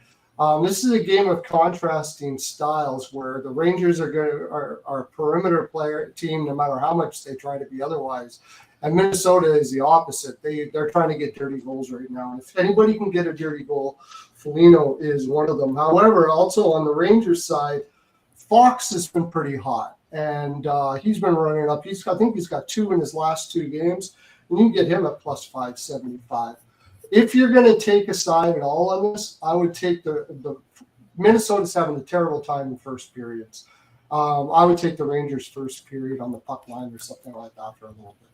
This is a game of contrasting styles where the Rangers are a perimeter player team, no matter how much they try to be otherwise. And Minnesota is the opposite. They're trying to get dirty goals right now. And if anybody can get a dirty goal, Foligno is one of them. However, also on the Rangers side, Fox has been pretty hot. And he's been running up. I think he's got 2 in his last 2 games. And you can get him at plus 575. If you're going to take a side at all on this, I would take the Minnesota's having a terrible time in first periods. I would take the Rangers first period on the puck line or something like that for a little bit.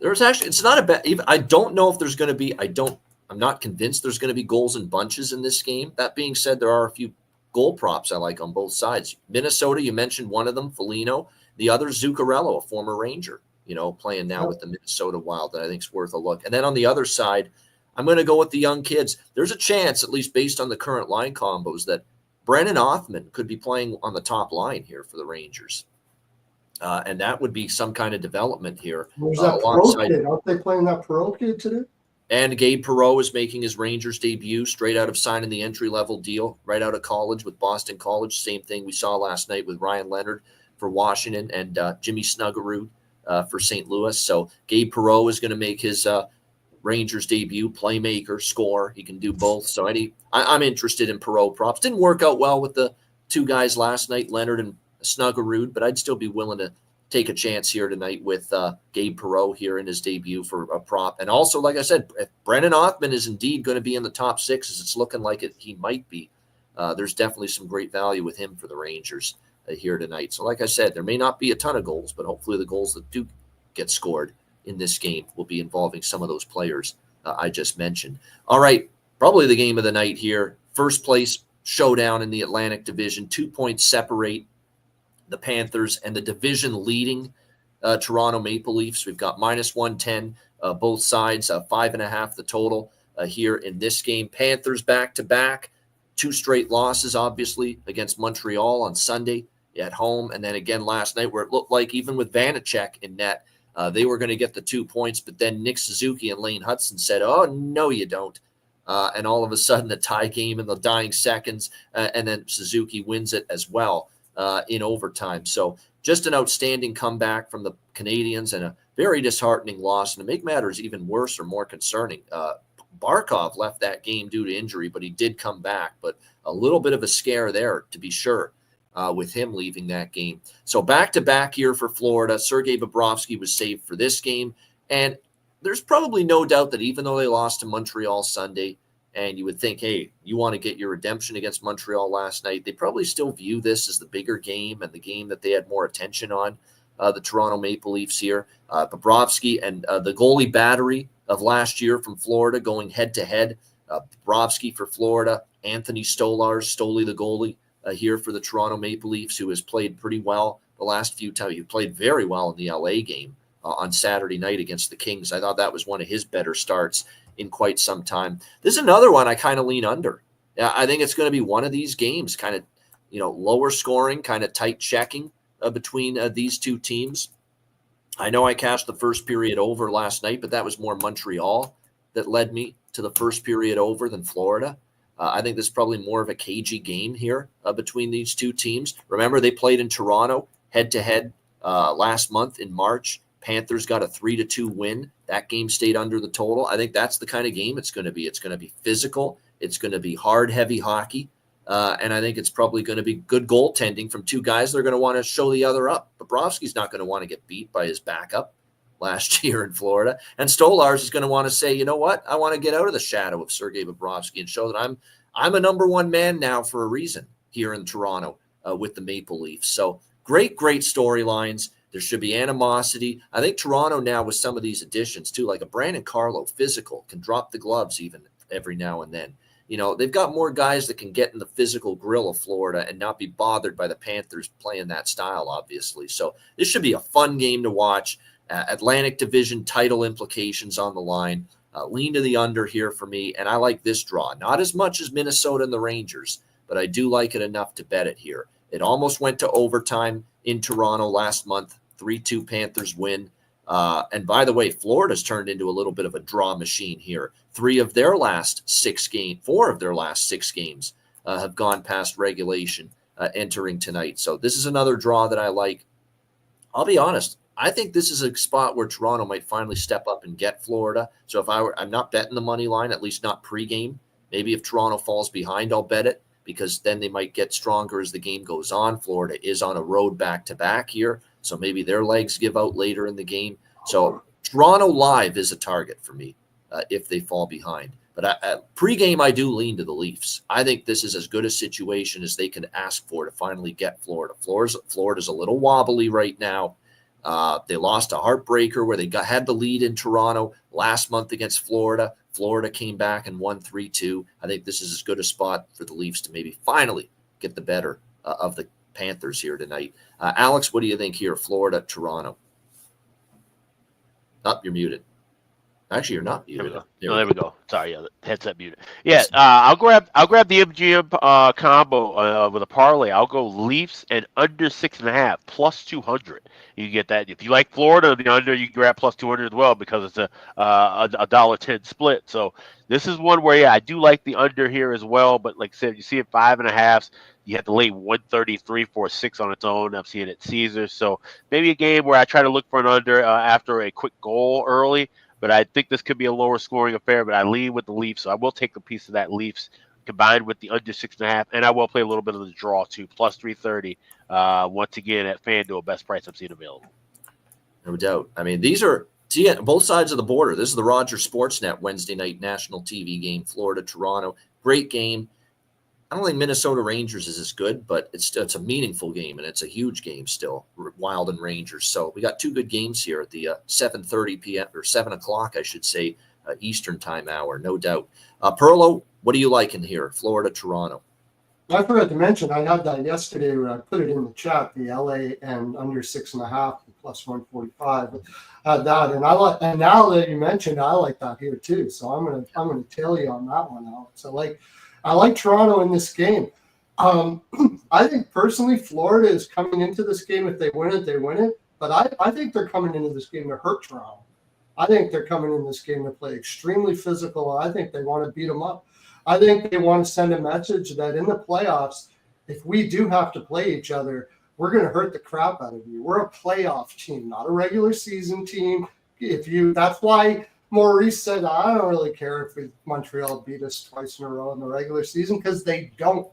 There's actually, it's not a bad, even I don't know if there's going to be, I'm not convinced there's going to be goals in bunches in this game. That being said, there are a few goal props I like on both sides. Minnesota, you mentioned one of them, Foligno. The other, Zuccarello, a former Ranger, playing now with the Minnesota Wild that I think is worth a look. And then on the other side, I'm going to go with the young kids. There's a chance, at least based on the current line combos, that Brennan Othman could be playing on the top line here for the Rangers. And that would be some kind of development here. There's that Perot kid. Aren't they playing that Perot kid today? And Gabe Perreault is making his Rangers debut straight out of signing the entry-level deal, right out of college with Boston College. Same thing we saw last night with Ryan Leonard for Washington and Jimmy Snuggerud for St. Louis. So Gabe Perreault is going to make his Rangers debut, playmaker, score. He can do both. So I'm interested in Perreault props. Didn't work out well with the 2 guys last night, Leonard and Snuggerud, but I'd still be willing to take a chance here tonight with Gabe Perreault here in his debut for a prop. And also, like I said, if Brennan Othman is indeed going to be in the top 6, as it's looking like he might be, there's definitely some great value with him for the Rangers here tonight. So like I said, there may not be a ton of goals, but hopefully the goals that do get scored in this game will be involving some of those players I just mentioned. All right, probably the game of the night here. First place showdown in the Atlantic Division, 2 points separate the Panthers and the division leading Toronto Maple Leafs. We've got minus 110, both sides, 5.5 the total here in this game. Panthers back-to-back, 2 straight losses, obviously, against Montreal on Sunday at home, and then again last night where it looked like even with Vanacek in net, they were going to get the 2 points, but then Nick Suzuki and Lane Hudson said, oh, no, you don't. And all of a sudden, a tie game in the dying seconds, and then Suzuki wins it as well in overtime. So just an outstanding comeback from the Canadians and a very disheartening loss. And to make matters even worse or more concerning, Barkov left that game due to injury, but he did come back. But a little bit of a scare there, to be sure, with him leaving that game. So back-to-back here for Florida. Sergei Bobrovsky was saved for this game. And there's probably no doubt that even though they lost to Montreal Sunday, and you would think, hey, you want to get your redemption against Montreal last night, they probably still view this as the bigger game and the game that they had more attention on, the Toronto Maple Leafs here. Bobrovsky and the goalie battery of last year from Florida going head-to-head. Bobrovsky for Florida, Anthony Stolarz, Stoli the goalie here for the Toronto Maple Leafs, who has played pretty well the last few times. He played very well in the LA game on Saturday night against the Kings. I thought that was one of his better starts in quite some time. This is another one I kind of lean under. I think it's going to be one of these games, kind of, lower scoring, kind of tight checking between these two teams. I know I cashed the first period over last night, but that was more Montreal that led me to the first period over than Florida. I think this is probably more of a cagey game here between these two teams. Remember, they played in Toronto head-to-head last month in March. Panthers got a 3-2 win. That game stayed under the total. I think that's the kind of game it's going to be. It's going to be physical. It's going to be hard, heavy hockey. And I think it's probably going to be good goaltending from two guys that are going to want to show the other up. Bobrovsky's not going to want to get beat by his backup last year in Florida. And Stolarz is going to want to say, you know what? I want to get out of the shadow of Sergei Bobrovsky and show that I'm a number one man now for a reason here in Toronto with the Maple Leafs. So great storylines. There should be animosity. I think Toronto now with some of these additions too, like a Brandon Carlo, physical, can drop the gloves even every now and then. They've got more guys that can get in the physical grill of Florida and not be bothered by the Panthers playing that style, obviously. So this should be a fun game to watch. Atlantic Division title implications on the line. Lean to the under here for me, and I like this draw. Not as much as Minnesota and the Rangers, but I do like it enough to bet it here. It almost went to overtime in Toronto last month. 3-2 Panthers win. And by the way, Florida's turned into a little bit of a draw machine here. 4 of their last 6 games have gone past regulation entering tonight. So this is another draw that I like. I'll be honest. I think this is a spot where Toronto might finally step up and get Florida. So I'm not betting the money line, at least not pregame. Maybe if Toronto falls behind, I'll bet it, because then they might get stronger as the game goes on. Florida is on a road back-to-back here, so maybe their legs give out later in the game. So Toronto live is a target for me if they fall behind. But pregame, I do lean to the Leafs. I think this is as good a situation as they can ask for to finally get Florida. Florida's a little wobbly right now. They lost a heartbreaker where they had the lead in Toronto last month against Florida. Florida came back and won 3-2. I think this is as good a spot for the Leafs to maybe finally get the better of the Panthers here tonight. Alex, what do you think here? Florida, Toronto. You're muted. Actually, you're not muted. There we go. Sorry, the headset muted. Yeah, I'll grab the MGM combo with a parlay. I'll go Leafs and under 6.5 plus 200. You can get that if you like Florida. The under you can grab plus 200 as well because it's a $1.10 split. So this is one where I do like the under here as well. But like I said, you see it 5.5. You have to lay 133 for a 6 on its own. I'm seeing it at Caesars. So maybe a game where I try to look for an under after a quick goal early. But I think this could be a lower scoring affair, but I lean with the Leafs. So I will take a piece of that Leafs combined with the under 6.5. And I will play a little bit of the draw too, plus 330. Once again at FanDuel, best price I've seen available. No doubt. I mean, these are both sides of the border. This is the Rogers Sportsnet Wednesday night national TV game, Florida, Toronto. Great game. I don't think Minnesota Rangers is as good, but it's a meaningful game, and it's a huge game still, Wild and Rangers. So we got 2 good games here at the 7:30 p.m. or 7 o'clock, I should say, Eastern time hour, no doubt. Perlo, what do you like in here? Florida, Toronto. I forgot to mention, I had that yesterday when I put it in the chat, the LA and under 6.5 plus 145. I had that, and now that you mentioned, I like that here too. So I'm gonna tell you on that one, Alex. I like Toronto in this game. I think personally, Florida is coming into this game. If they win it, they win it. But I think they're coming into this game to hurt Toronto. I think they're coming in this game to play extremely physical. I think they want to beat them up. I think they want to send a message that in the playoffs, if we do have to play each other, we're going to hurt the crap out of you. We're a playoff team, not a regular season team. That's why Maurice said, I don't really care if Montreal beat us twice in a row in the regular season, because they don't.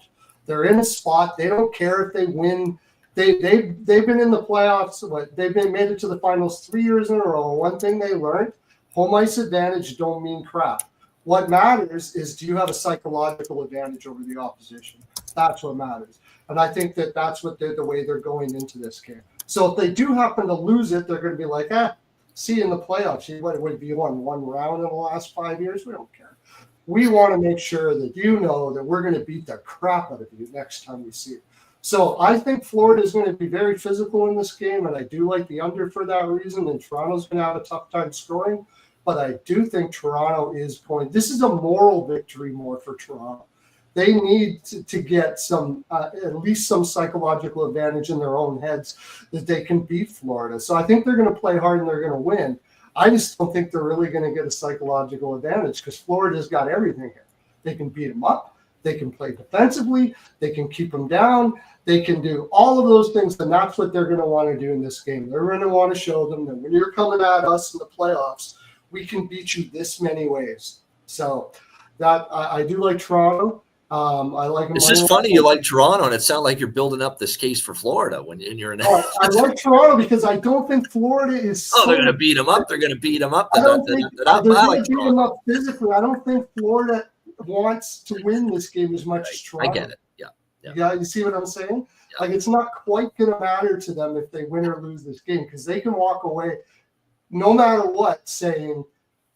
They're in a spot. They don't care if they win. They've been in the playoffs. They've made it to the finals 3 years in a row. One thing they learned, home ice advantage don't mean crap. What matters is, do you have a psychological advantage over the opposition? That's what matters. And I think that's what the way they're going into this game. So if they do happen to lose it, they're going to be like, see you in the playoffs. What have you won 1 round in the last 5 years? We don't care. we want to make sure that you know that we're going to beat the crap out of you next time we see you. So I think Florida is going to be very physical in this game, and I do like the under for that reason. And Toronto's going to have a tough time scoring, but I do think Toronto is going. This is a moral victory more for Toronto. They need to get some, at least some psychological advantage in their own heads that they can beat Florida. So I think they're going to play hard and they're going to win. I just don't think they're really going to get a psychological advantage because Florida's got everything here. They can beat them up. They can play defensively. They can keep them down. They can do all of those things, and that's what they're going to want to do in this game. They're going to want to show them that when you're coming at us in the playoffs, we can beat you this many ways. So that I do like Toronto. I like them. It's just funny you like Toronto, and it sounds like you're building up this case for Florida when you're in. I like Toronto because I don't think Florida is. They're going to beat them up. They're going to beat them up. I don't think they're going to beat them up physically. I don't think Florida wants to win this game as much as Toronto. I get it. Yeah, you see what I'm saying? Yeah. Like, it's not quite going to matter to them if they win or lose this game because they can walk away no matter what saying,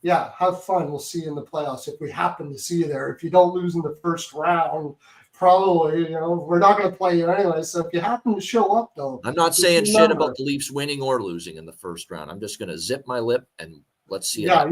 yeah, have fun. We'll see you in the playoffs if we happen to see you there. If you don't lose in the first round, probably, we're not going to play you anyway. So if you happen to show up, though. I'm not saying shit about the Leafs winning or losing in the first round. I'm just going to zip my lip and let's see. Yeah.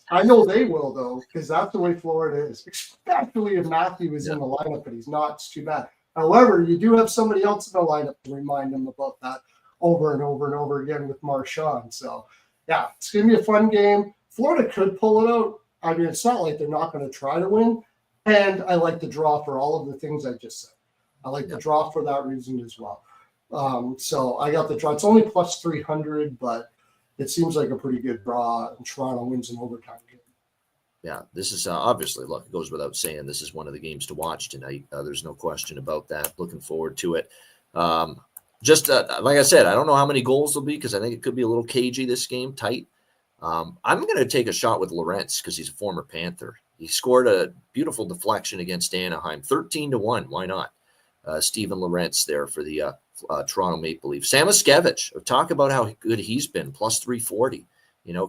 I know they will, though, because that's the way Florida is, especially if Matthew is in the lineup, but he's not. It's too bad. However, you do have somebody else in the lineup to remind them about that over and over and over again with Marchand. So, yeah, it's going to be a fun game. Florida could pull it out. I mean, it's not like they're not going to try to win. And I like the draw for all of the things I just said. I like the draw for that reason as well. So I got the draw. It's only plus 300, but it seems like a pretty good draw, and Toronto wins an overtime game. Yeah, this is obviously, look, it goes without saying, this is one of the games to watch tonight. There's no question about that. Looking forward to it. Just like I said, I don't know how many goals there'll be because I think it could be a little cagey this game, tight. I'm going to take a shot with Lorentz because he's a former Panther. He scored a beautiful deflection against Anaheim, 13-1. Why not? Steven Lorentz there for the Toronto Maple Leafs. Samoskevich, talk about how good he's been, plus 340.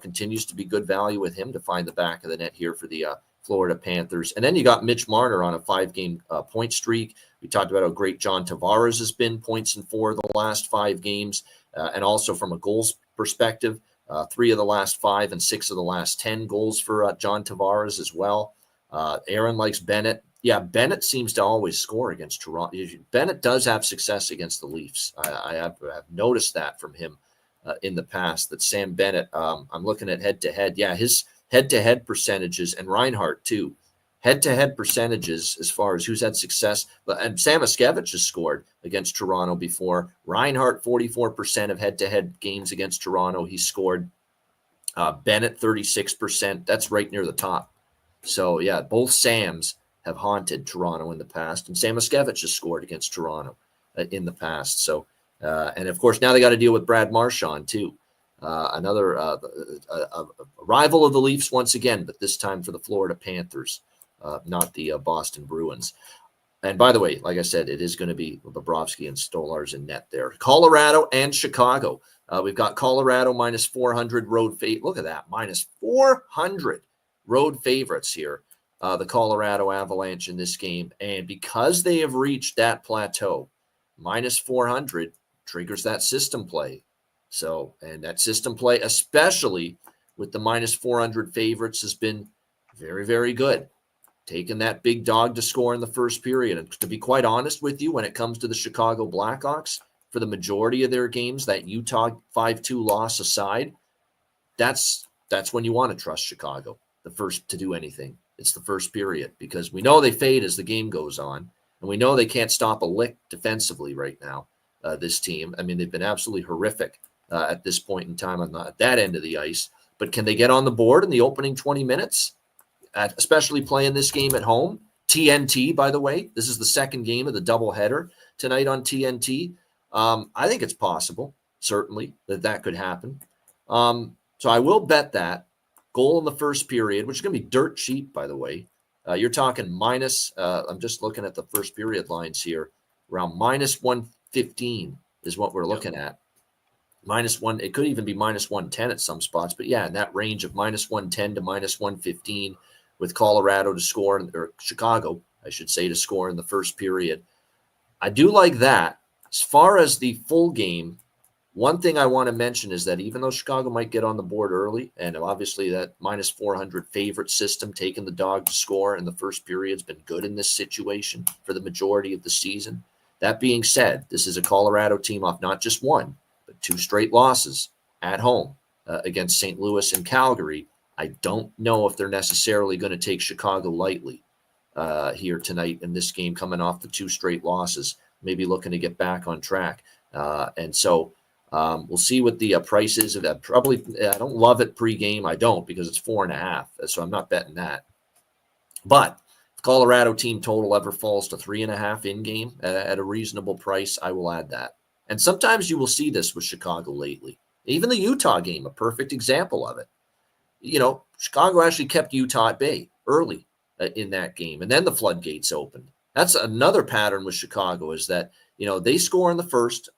Continues to be good value with him to find the back of the net here for the Florida Panthers. And then you got Mitch Marner on a 5-game point streak. We talked about how great John Tavares has been, points in 4 of the last 5 games. And also from a goals perspective, 3 of the last 5 and 6 of the last 10 goals for John Tavares as well. Aaron likes Bennett. Yeah, Bennett seems to always score against Toronto. Bennett does have success against the Leafs. I have noticed that from him in the past, that Sam Bennett, I'm looking at head-to-head. Yeah, his head-to-head percentages, and Reinhart too. Head-to-head percentages as far as who's had success. And Samoskevich has scored against Toronto before. Reinhart, 44% of head-to-head games against Toronto. He scored. Bennett, 36%. That's right near the top. So, yeah, both Sams have haunted Toronto in the past. And Samoskevich has scored against Toronto in the past. So, and, of course, now they got to deal with Brad Marchand, too. Another a rival of the Leafs once again, but this time for the Florida Panthers. Not the Boston Bruins. And by the way, like I said, it is going to be Bobrovsky and Stolarz in net there. Colorado and Chicago. We've got Colorado minus 400 road favorite. Look at that, minus 400 road favorites here. The Colorado Avalanche in this game. And because they have reached that plateau, minus 400 triggers that system play. So, and that system play, especially with the minus 400 favorites, has been very, very good. Taking that big dog to score in the first period. And to be quite honest with you, when it comes to the Chicago Blackhawks, for the majority of their games, that Utah 5-2 loss aside, that's when you want to trust Chicago, the first to do anything. It's the first period, because we know they fade as the game goes on, and we know they can't stop a lick defensively right now, this team. I mean, they've been absolutely horrific at this point in time on that end of the ice. But can they get on the board in the opening 20 minutes? Especially playing this game at home. TNT, by the way. This is the second game of the doubleheader tonight on TNT. I think it's possible, certainly, that could happen. So I will bet that. Goal in the first period, which is going to be dirt cheap, by the way. You're talking minus, I'm just looking at the first period lines here, around minus 115 is what we're looking at. Minus 1, it could even be minus 110 at some spots. But yeah, in that range of minus 110 to minus 115. with Colorado to score, or Chicago, I should say, to score in the first period. I do like that. As far as the full game, one thing I want to mention is that even though Chicago might get on the board early, and obviously that minus 400 favorite system, taking the dog to score in the first period has been good in this situation for the majority of the season. That being said, this is a Colorado team off not just one, but 2 straight losses at home against St. Louis and Calgary. I don't know if they're necessarily going to take Chicago lightly here tonight in this game, coming off the 2 straight losses, maybe looking to get back on track. And so we'll see what the price is of that. Probably, I don't love it pregame. I don't, because it's 4.5, so I'm not betting that. But if Colorado team total ever falls to 3.5 in game at a reasonable price, I will add that. And sometimes you will see this with Chicago lately. Even the Utah game, a perfect example of it. You know, Chicago actually kept Utah at bay early in that game, and then the floodgates opened. That's another pattern with Chicago, is that, you know, they score in the first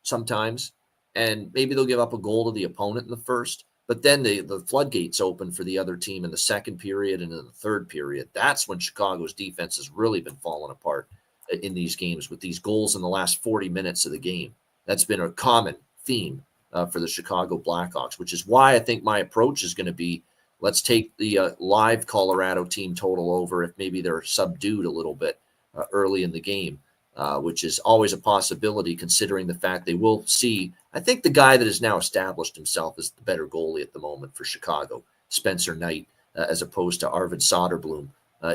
sometimes, and maybe they'll give up a goal to the opponent in the first, but then the floodgates open for the other team in the second period and in the third period. That's when Chicago's defense has really been falling apart in these games, with these goals in the last 40 minutes of the game. That's been a common theme for the Chicago Blackhawks, which is why I think my approach is going to be, let's take the live Colorado team total over if maybe they're subdued a little bit early in the game, which is always a possibility considering the fact they will see, I think, the guy that has now established himself as the better goalie at the moment for Chicago, Spencer Knight, as opposed to Arvid Soderblom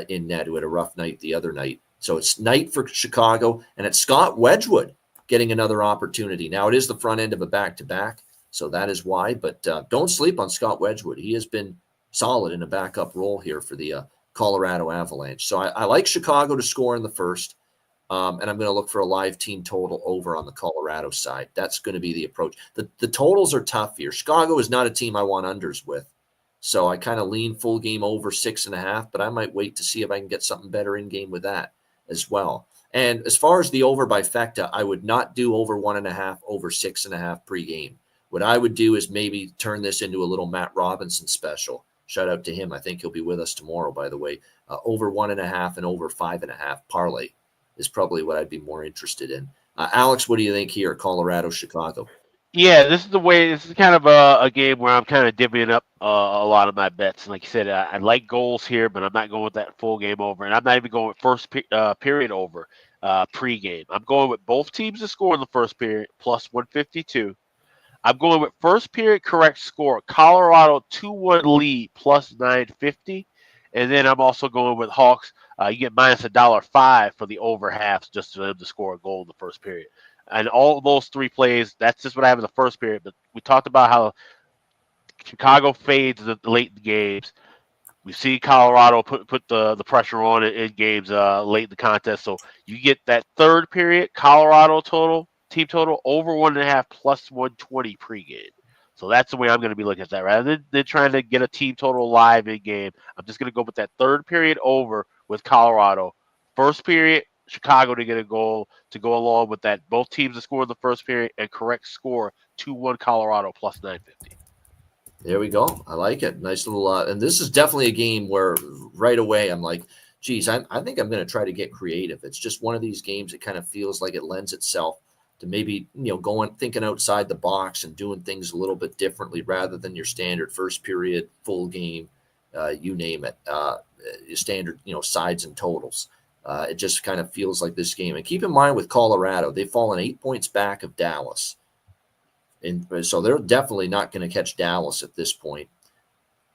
in net, who had a rough night the other night. So it's Knight for Chicago, and it's Scott Wedgwood getting another opportunity. Now, it is the front end of a back-to-back, so that is why, but don't sleep on Scott Wedgwood. He has been solid in a backup role here for the Colorado Avalanche. So I like Chicago to score in the first, and I'm going to look for a live team total over on the Colorado side. That's going to be the approach. The totals are tough here. Chicago is not a team I want unders with, so I kind of lean full game over 6.5, but I might wait to see if I can get something better in game with that as well. And as far as the over by Fecta, I would not do over 1.5, over 6.5 pregame. What I would do is maybe turn this into a little Matt Robinson special. Shout out to him. I think he'll be with us tomorrow, by the way. Over 1.5 and over 5.5 parlay is probably what I'd be more interested in. Alex, what do you think here? Colorado, Chicago. Yeah, this is kind of a game where I'm kind of divvying up a lot of my bets. And like you said, I like goals here, but I'm not going with that full game over. And I'm not even going with first period over pregame. I'm going with both teams to score in the first period, plus 152. I'm going with first period correct score, Colorado 2-1 lead, plus 950. And then I'm also going with Hawks. You get minus $1.05 for the over halves just for them to score a goal in the first period. And all those 3 plays, that's just what I have in the first period. But we talked about how Chicago fades late in the games. We see Colorado put the pressure on in games late in the contest. So you get that third period, Colorado team total, over 1.5 plus 120 pregame. So that's the way I'm going to be looking at that. Rather than trying to get a team total live in game, I'm just going to go with that third period over with Colorado. First period, Chicago to get a goal to go along with that. Both teams to score in the first period, and correct score 2-1 Colorado plus 950. There we go. I like it. Nice little, and this is definitely a game where right away I'm like, geez, I think I'm going to try to get creative. It's just one of these games that kind of feels like it lends itself to maybe, thinking outside the box and doing things a little bit differently rather than your standard first period, full game, you name it, your standard, sides and totals. It just kind of feels like this game. And keep in mind with Colorado, they've fallen 8 points back of Dallas. And so they're definitely not going to catch Dallas at this point.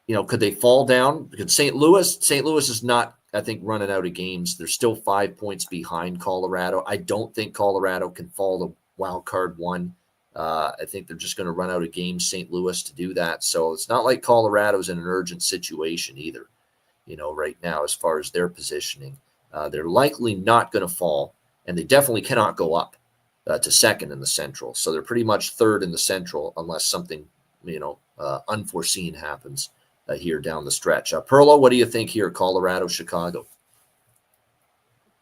Could they fall down? Because St. Louis is not, I think, running out of games. They're still 5 points behind Colorado. I don't think Colorado can fall to wild card 1. I think they're just going to run out of games, St. Louis, to do that. So it's not like Colorado's in an urgent situation either, right now as far as their positioning. They're likely not going to fall, and they definitely cannot go up to second in the Central. So they're pretty much third in the Central unless something, unforeseen happens here down the stretch. Perlo, what do you think here, Colorado, Chicago?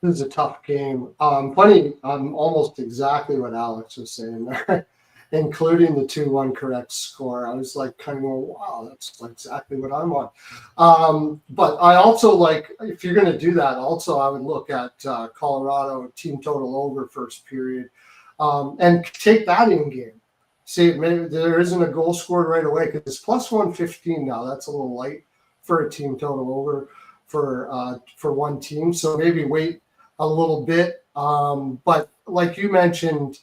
This is a tough game. Funny, almost exactly what Alex was saying there. including the 2-1 correct score. I was like kind of going, wow, that's exactly what I'm on. But I also like, if you're going to do that, also I would look at Colorado team total over first period and take that in game. See, maybe there isn't a goal scored right away because it's plus 115 now. That's a little light for a team total over for one team. So maybe wait a little bit. But like you mentioned,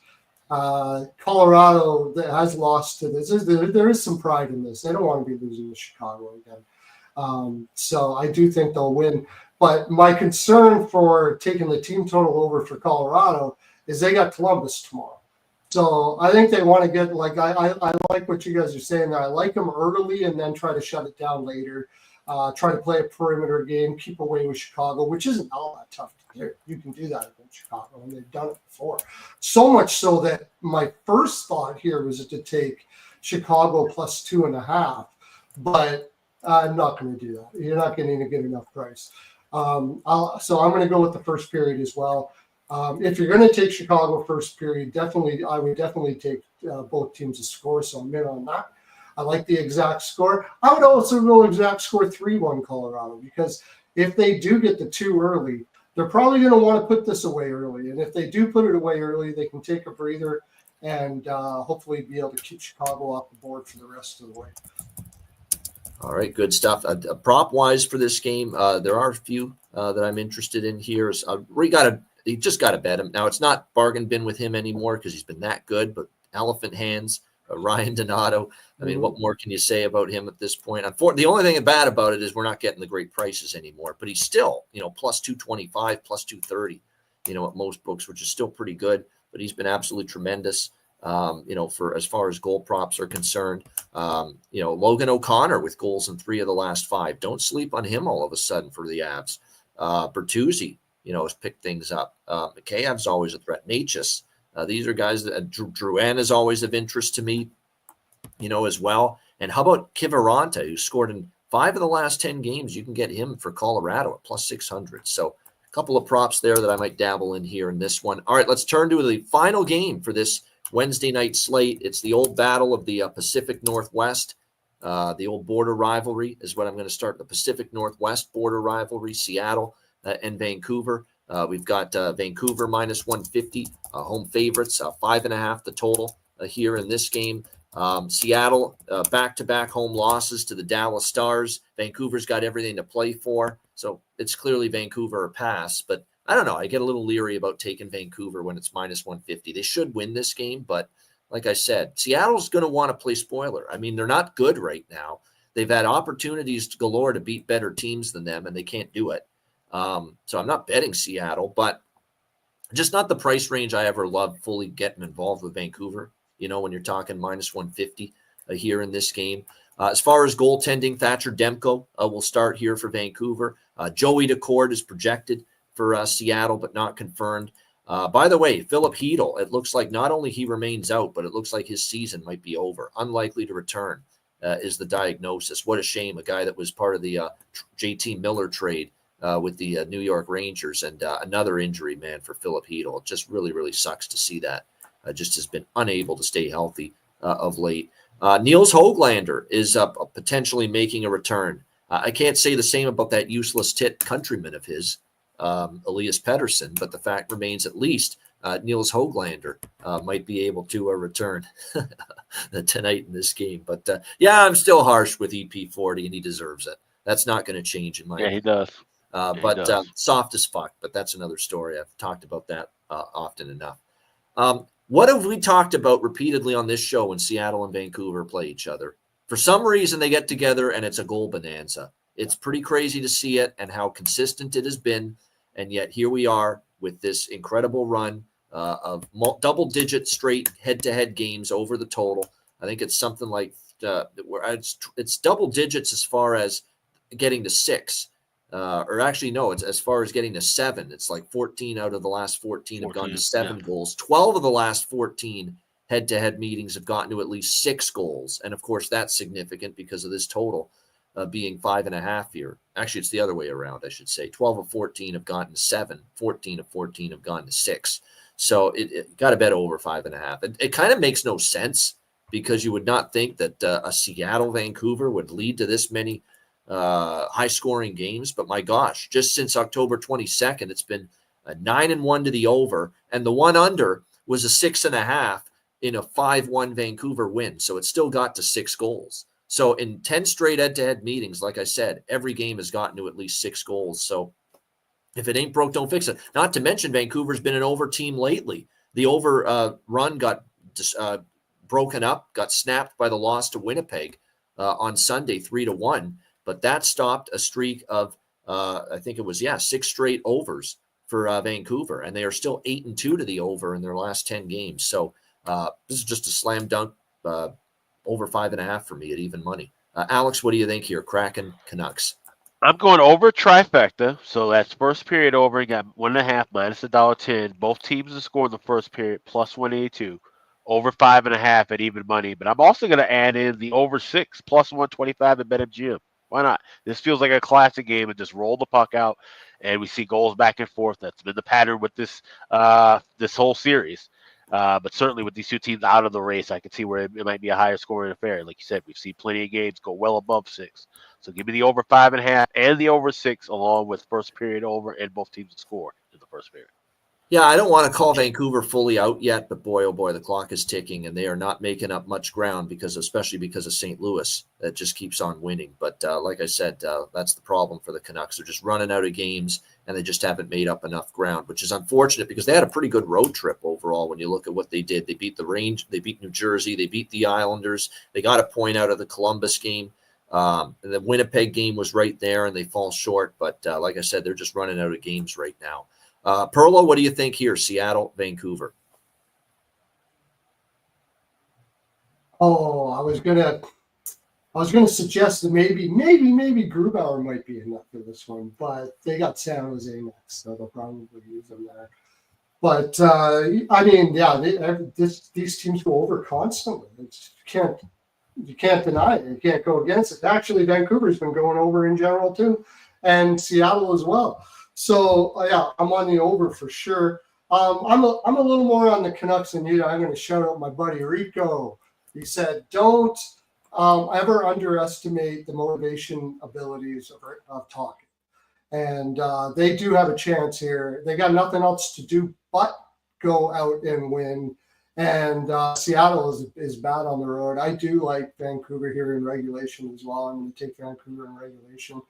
Colorado that has lost to this. There is some pride in this. They don't want to be losing to Chicago again. So I do think they'll win. But my concern for taking the team total over for Colorado is they got Columbus tomorrow. So I think they want to get, like, I like what you guys are saying there. I like them early and then try to shut it down later. Try to play a perimeter game, keep away with Chicago, which isn't all that tough to do. You can do that against Chicago, and they've done it before. So much so that my first thought here was to take Chicago plus 2.5, but I'm not going to do that. You're not getting a good enough price. So I'm going to go with the first period as well. If you're going to take Chicago first period, I would definitely take both teams to score. So I'm in on that. I like the exact score. I would also go exact score 3-1 Colorado, because if they do get the 2 early, they're probably going to want to put this away early. And if they do put it away early, they can take a breather and hopefully be able to keep Chicago off the board for the rest of the way. All right, good stuff. Prop-wise for this game, there are a few that I'm interested in here. You just got to bet him. Now, it's not bargain bin with him anymore because he's been that good, but elephant hands, Ryan Donato. I mean, what more can you say about him at this point? Unfortunately, the only thing bad about it is we're not getting the great prices anymore, but he's still, plus 225, plus 230, at most books, which is still pretty good, but he's been absolutely tremendous, for as far as goal props are concerned. Logan O'Connor with goals in 3 of the last 5. Don't sleep on him all of a sudden for the Avs. Bertuzzi, has picked things up. Mikheyev's always a threat. Natchez. These are guys that Drouin is always of interest to me, as well. And how about Kiviranta, who scored in 5 of the last 10 games? You can get him for Colorado at plus 600. So a couple of props there that I might dabble in here in this one. All right, let's turn to the final game for this Wednesday night slate. It's the old battle of the Pacific Northwest. The old border rivalry is what I'm going to start. The Pacific Northwest border rivalry, Seattle and Vancouver. We've got Vancouver minus 150, home favorites, 5.5 the total here in this game. Seattle, back-to-back home losses to the Dallas Stars. Vancouver's got everything to play for, so it's clearly Vancouver or pass. But I don't know. I get a little leery about taking Vancouver when it's minus 150. They should win this game, but like I said, Seattle's going to want to play spoiler. I mean, they're not good right now. They've had opportunities galore to beat better teams than them, and they can't do it. So I'm not betting Seattle, but just not the price range I ever loved fully getting involved with Vancouver, when you're talking minus 150 here in this game. As far as goaltending, Thatcher Demko will start here for Vancouver. Joey Decord is projected for Seattle, but not confirmed. By the way, Philip Hedl, it looks like not only he remains out, but it looks like his season might be over. Unlikely to return is the diagnosis. What a shame. A guy that was part of the JT Miller trade with the New York Rangers, and another injury, man, for Philip Hedl. It just really, really sucks to see that. Just has been unable to stay healthy of late. Niels Höglander is potentially making a return. I can't say the same about that useless tit countryman of his, Elias Pettersson, but the fact remains at least Niels Höglander might be able to return tonight in this game. But yeah, I'm still harsh with EP40, and he deserves it. That's not going to change in my opinion. He does. But soft as fuck, but that's another story. I've talked about that often enough. What have we talked about repeatedly on this show when Seattle and Vancouver play each other? For some reason, they get together and it's a goal bonanza. It's pretty crazy to see it and how consistent it has been. And yet here we are with this incredible run of double-digit straight head-to-head games over the total. I think it's something like it's double digits as far as getting to 6. Or actually, no, it's as far as getting to 7. It's like 14 out of the last 14 have gone to 7 goals. 12 of the last 14 head-to-head meetings have gotten to at least 6 goals. And, of course, that's significant because of this total being 5.5 here. Actually, it's the other way around, I should say. 12 of 14 have gotten to 7. 14 of 14 have gone to 6. So it got to bet over 5.5. It kind of makes no sense because you would not think that a Seattle Vancouver would lead to this many high scoring games. But my gosh, just since October 22nd, it's been a 9-1 to the over, and the one under was a 6.5 in a 5-1 Vancouver win. So it still got to 6 goals. So in 10 straight head-to-head meetings, like I said, every game has gotten to at least 6 goals. So if it ain't broke, don't fix it. Not to mention Vancouver's been an over team lately. The over run got broken up, got snapped by the loss to Winnipeg on Sunday, 3-1. But that stopped a streak of, I think it was, 6 straight overs for Vancouver. And they are still 8-2 to the over in their last 10 games. So this is just a slam dunk over 5.5 for me at even money. Alex, what do you think here? Kraken, Canucks. I'm going over trifecta. So that's first period over. You got 1.5 minus $1.10. Both teams to score in the first period plus 182. Over 5.5 at even money. But I'm also going to add in the over 6 plus 125 at BetMGM. Why not? This feels like a classic game and just roll the puck out and we see goals back and forth. That's been the pattern with this this whole series. But certainly with these two teams out of the race, I can see where it might be a higher scoring affair. Like you said, we've seen plenty of games go well above 6. So give me the over 5.5 and the over 6 along with first period over and both teams to score in the first period. Yeah, I don't want to call Vancouver fully out yet, but boy, oh boy, the clock is ticking, and they are not making up much ground especially because of St. Louis that just keeps on winning. But like I said, that's the problem for the Canucks. They're just running out of games, and they just haven't made up enough ground, which is unfortunate because they had a pretty good road trip overall when you look at what they did. They beat the Rangers, they beat New Jersey, they beat the Islanders. They got a point out of the Columbus game. And the Winnipeg game was right there, and they fall short. But like I said, they're just running out of games right now. Perlo, what do you think here? Seattle, Vancouver. Oh, I was gonna suggest that maybe Grubauer might be enough for this one, but they got San Jose next, so they'll probably use them there. But I mean, these teams go over constantly. You can't deny it. You can't go against it. Actually, Vancouver's been going over in general too, and Seattle as well. So I'm on the over for sure. I'm a little more on the Canucks than you. I'm going to shout out my buddy Rico. He said, "Don't ever underestimate the motivation abilities of talking." And they do have a chance here. They got nothing else to do but go out and win. And Seattle is bad on the road. I do like Vancouver here in regulation as well. I'm going to take Vancouver in regulation.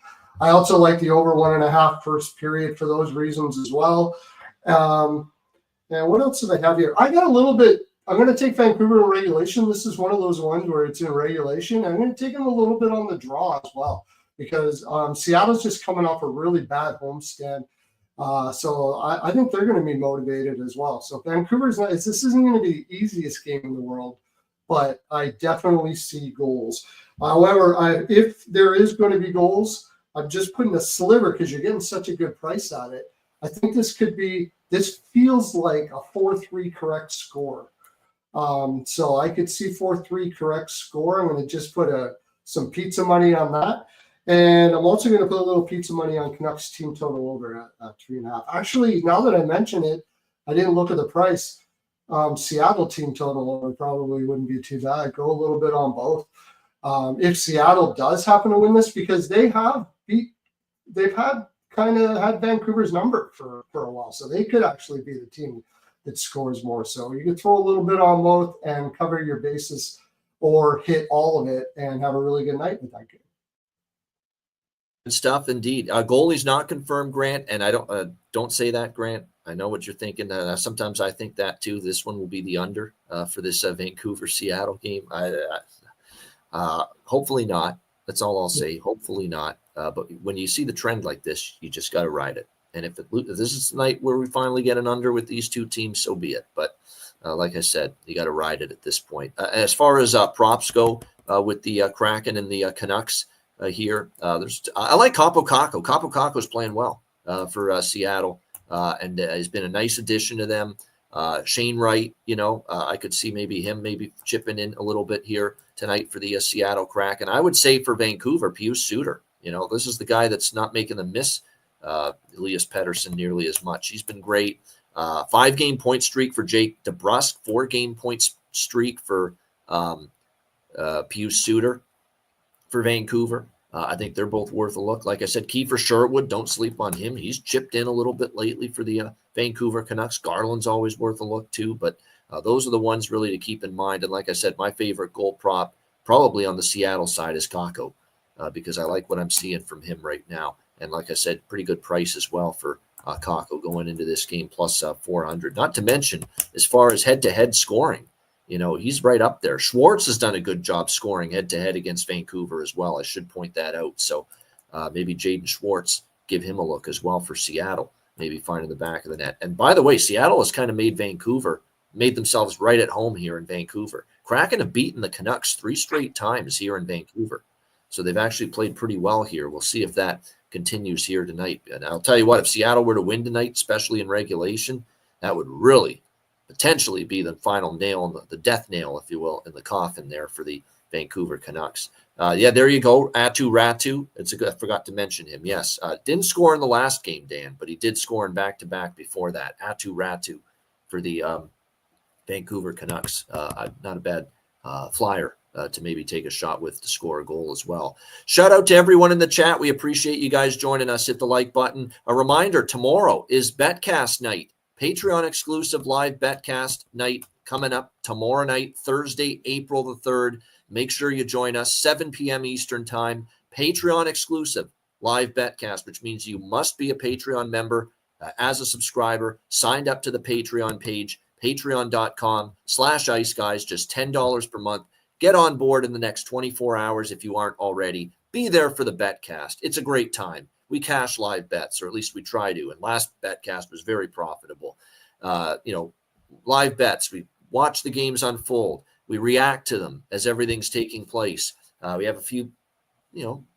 I also like the over 1.5 first period for those reasons as well. And what else do they have here? I got a little bit. I'm going to take Vancouver in regulation. This is one of those ones where it's in regulation. I'm going to take them a little bit on the draw as well because Seattle's just coming off a really bad homestand. So I think they're going to be motivated as well. So this isn't going to be the easiest game in the world, but I definitely see goals. However, if there is going to be goals, I'm just putting a sliver because you're getting such a good price at it. I think this feels like a 4-3 correct score. So I could see 4-3 correct score. I'm going to just put some pizza money on that. And I'm also going to put a little pizza money on Canucks team total over at 3.5. Actually, now that I mention it, I didn't look at the price. Seattle team total over probably wouldn't be too bad. Go a little bit on both. If Seattle does happen to win this, because they've had Vancouver's number for a while, so they could actually be the team that scores more. So you could throw a little bit on both and cover your bases, or hit all of it and have a really good night with that game. Good stuff, indeed. Goalie's not confirmed, Grant, and I don't say that, Grant. I know what you're thinking. Sometimes I think that too. This one will be the under for this Vancouver-Seattle game. Hopefully not. That's all I'll say. Hopefully not. But when you see the trend like this, you just got to ride it. And if this is the night where we finally get an under with these two teams, so be it. But like I said, you got to ride it at this point. As far as props go with the Kraken and the Canucks here, I like Kaapo Kakko. Kaapo Kakko is playing well for Seattle and has been a nice addition to them. Shane Wright, I could see maybe chipping in a little bit here tonight for the Seattle Kraken. I would say for Vancouver, Pius Suter. This is the guy that's not making them miss Elias Pettersson nearly as much. He's been great. 5-game point streak for Jake DeBrusk, 4-game point streak for Pius Suter for Vancouver. I think they're both worth a look. Like I said, Kiefer Sherwood, don't sleep on him. He's chipped in a little bit lately for the Vancouver Canucks. Garland's always worth a look too, but those are the ones really to keep in mind. And like I said, my favorite goal prop probably on the Seattle side is Kakko because I like what I'm seeing from him right now. And like I said, pretty good price as well for Kakko going into this game, plus 400. Not to mention, as far as head-to-head scoring, he's right up there. Schwartz has done a good job scoring head-to-head against Vancouver as well. I should point that out. So maybe Jaden Schwartz, give him a look as well for Seattle, maybe finding the back of the net. And by the way, Seattle has kind of made themselves right at home here in Vancouver. Kraken have beaten the Canucks 3 straight times here in Vancouver. So they've actually played pretty well here. We'll see if that continues here tonight. And I'll tell you what, if Seattle were to win tonight, especially in regulation, that would really potentially be the final nail, the death nail, if you will, in the coffin there for the Vancouver Canucks. There you go. Atu Ratu. I forgot to mention him. Yes. Didn't score in the last game, Dan, but he did score in back-to-back before that. Atu Ratu for the Vancouver Canucks. Not a bad flyer to maybe take a shot with to score a goal as well. Shout out to everyone in the chat. We appreciate you guys joining us. Hit the like button. A reminder, tomorrow is Betcast night. Patreon exclusive live Betcast night coming up tomorrow night, Thursday, April the 3rd. Make sure you join us, 7 p.m. Eastern time. Patreon exclusive live Betcast, which means you must be a Patreon member as a subscriber, signed up to the Patreon page, patreon.com/iceguys, just $10 per month. Get on board in the next 24 hours if you aren't already. Be there for the Betcast. It's a great time. We cash live bets, or at least we try to. And last Betcast was very profitable. Live bets. We watch the games unfold. We react to them as everything's taking place. We have a few,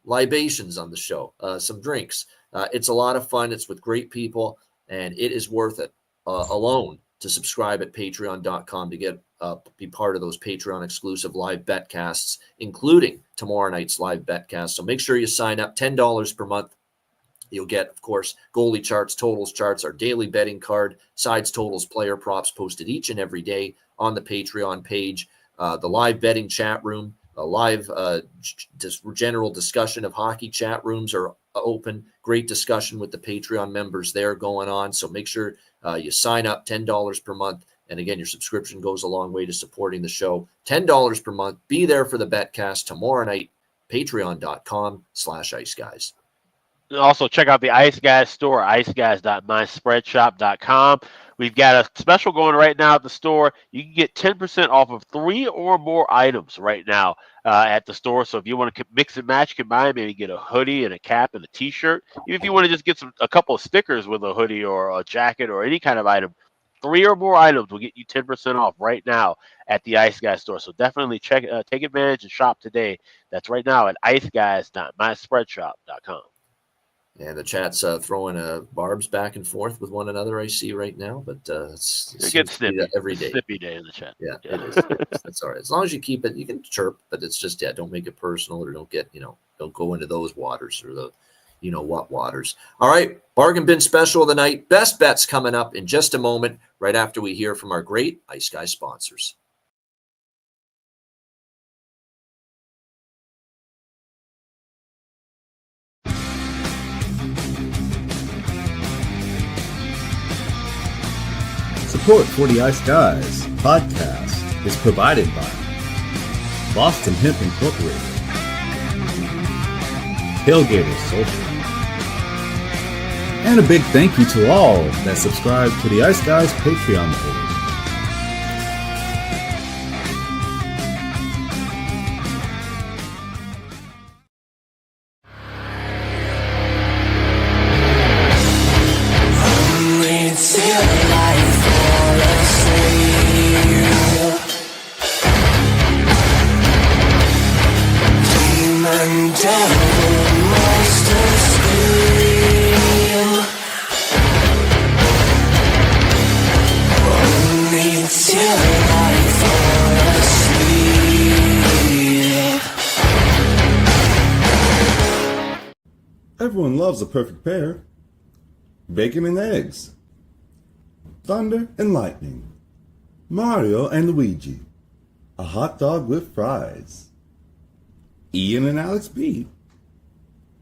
libations on the show, some drinks. It's a lot of fun. It's with great people, and it is worth it alone to subscribe at patreon.com to get be part of those Patreon exclusive live betcasts, including tomorrow night's live betcast. So make sure you sign up, $10 per month. You'll get, of course, goalie charts, totals charts, our daily betting card, sides, totals, player props posted each and every day on the Patreon page, the live betting chat room, a live general discussion of hockey chat rooms are open. Great discussion with the Patreon members there going on. So make sure you sign up, $10 per month. And again, your subscription goes a long way to supporting the show. $10 per month. Be there for the Betcast tomorrow night, patreon.com/iceguys. Also, check out the Ice Guys store, iceguys.myspreadshop.com. We've got a special going right now at the store. You can get 10% off of 3 or more items right now at the store. So if you want to mix and match, combine, maybe get a hoodie and a cap and a T-shirt. Even if you want to just get a couple of stickers with a hoodie or a jacket or any kind of item, 3 or more items will get you 10% off right now at the Ice Guys store. So definitely take advantage and shop today. That's right now at iceguys.myspreadshop.com. And the chat's throwing barbs back and forth with one another, I see right now. But it gets snippy every day. Snippy day in the chat. Yeah, it is. That's all right. As long as you keep it, you can chirp, but it's just, don't make it personal or don't go into those waters or the what waters. All right, bargain bin special of the night. Best bets coming up in just a moment, right after we hear from our great Ice Guys sponsors. Support for the Ice Guys podcast is provided by Boston Hemp Incorporated, Tailgater Social, and a big thank you to all that subscribe to the Ice Guys Patreon page. Everyone loves a perfect pair. Bacon and eggs. thunder and lightning, Mario and Luigi, a hot dog with fries, Ian and Alex B.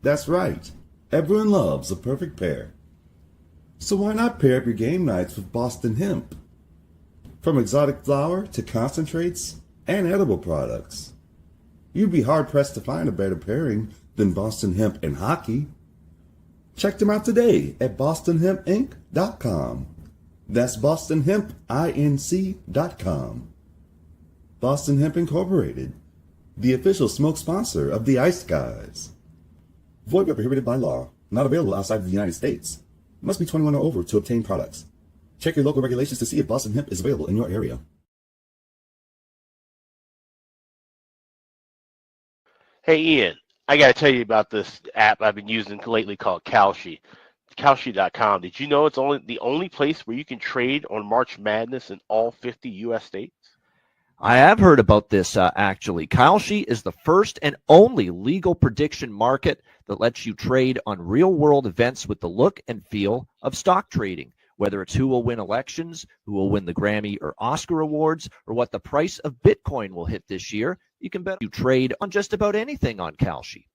That's right, everyone loves a perfect pair. So why not pair up your game nights with Boston Hemp? From exotic flower to concentrates and edible products, you'd be hard-pressed to find a better pairing than Boston Hemp and hockey. Check them out today at bostonhempinc.com. That's bostonhempinc.com. Boston Hemp Incorporated, the official smoke sponsor of the Ice Guys. Void where prohibited by law. Not available outside of the United States. Must be 21 or over to obtain products. Check your local regulations to see if Boston Hemp is available in your area. Hey, Ian, I got to tell you about this app I've been using lately called Kalshi. Kalshi.com. Did you know it's the only place where you can trade on March Madness in all 50 U.S. states? I have heard about this, actually. Kalshi is the first and only legal prediction market that lets you trade on real-world events with the look and feel of stock trading, whether it's who will win elections, who will win the Grammy or Oscar awards, or what the price of Bitcoin will hit this year. You can bet you trade on just about anything on Kalshi.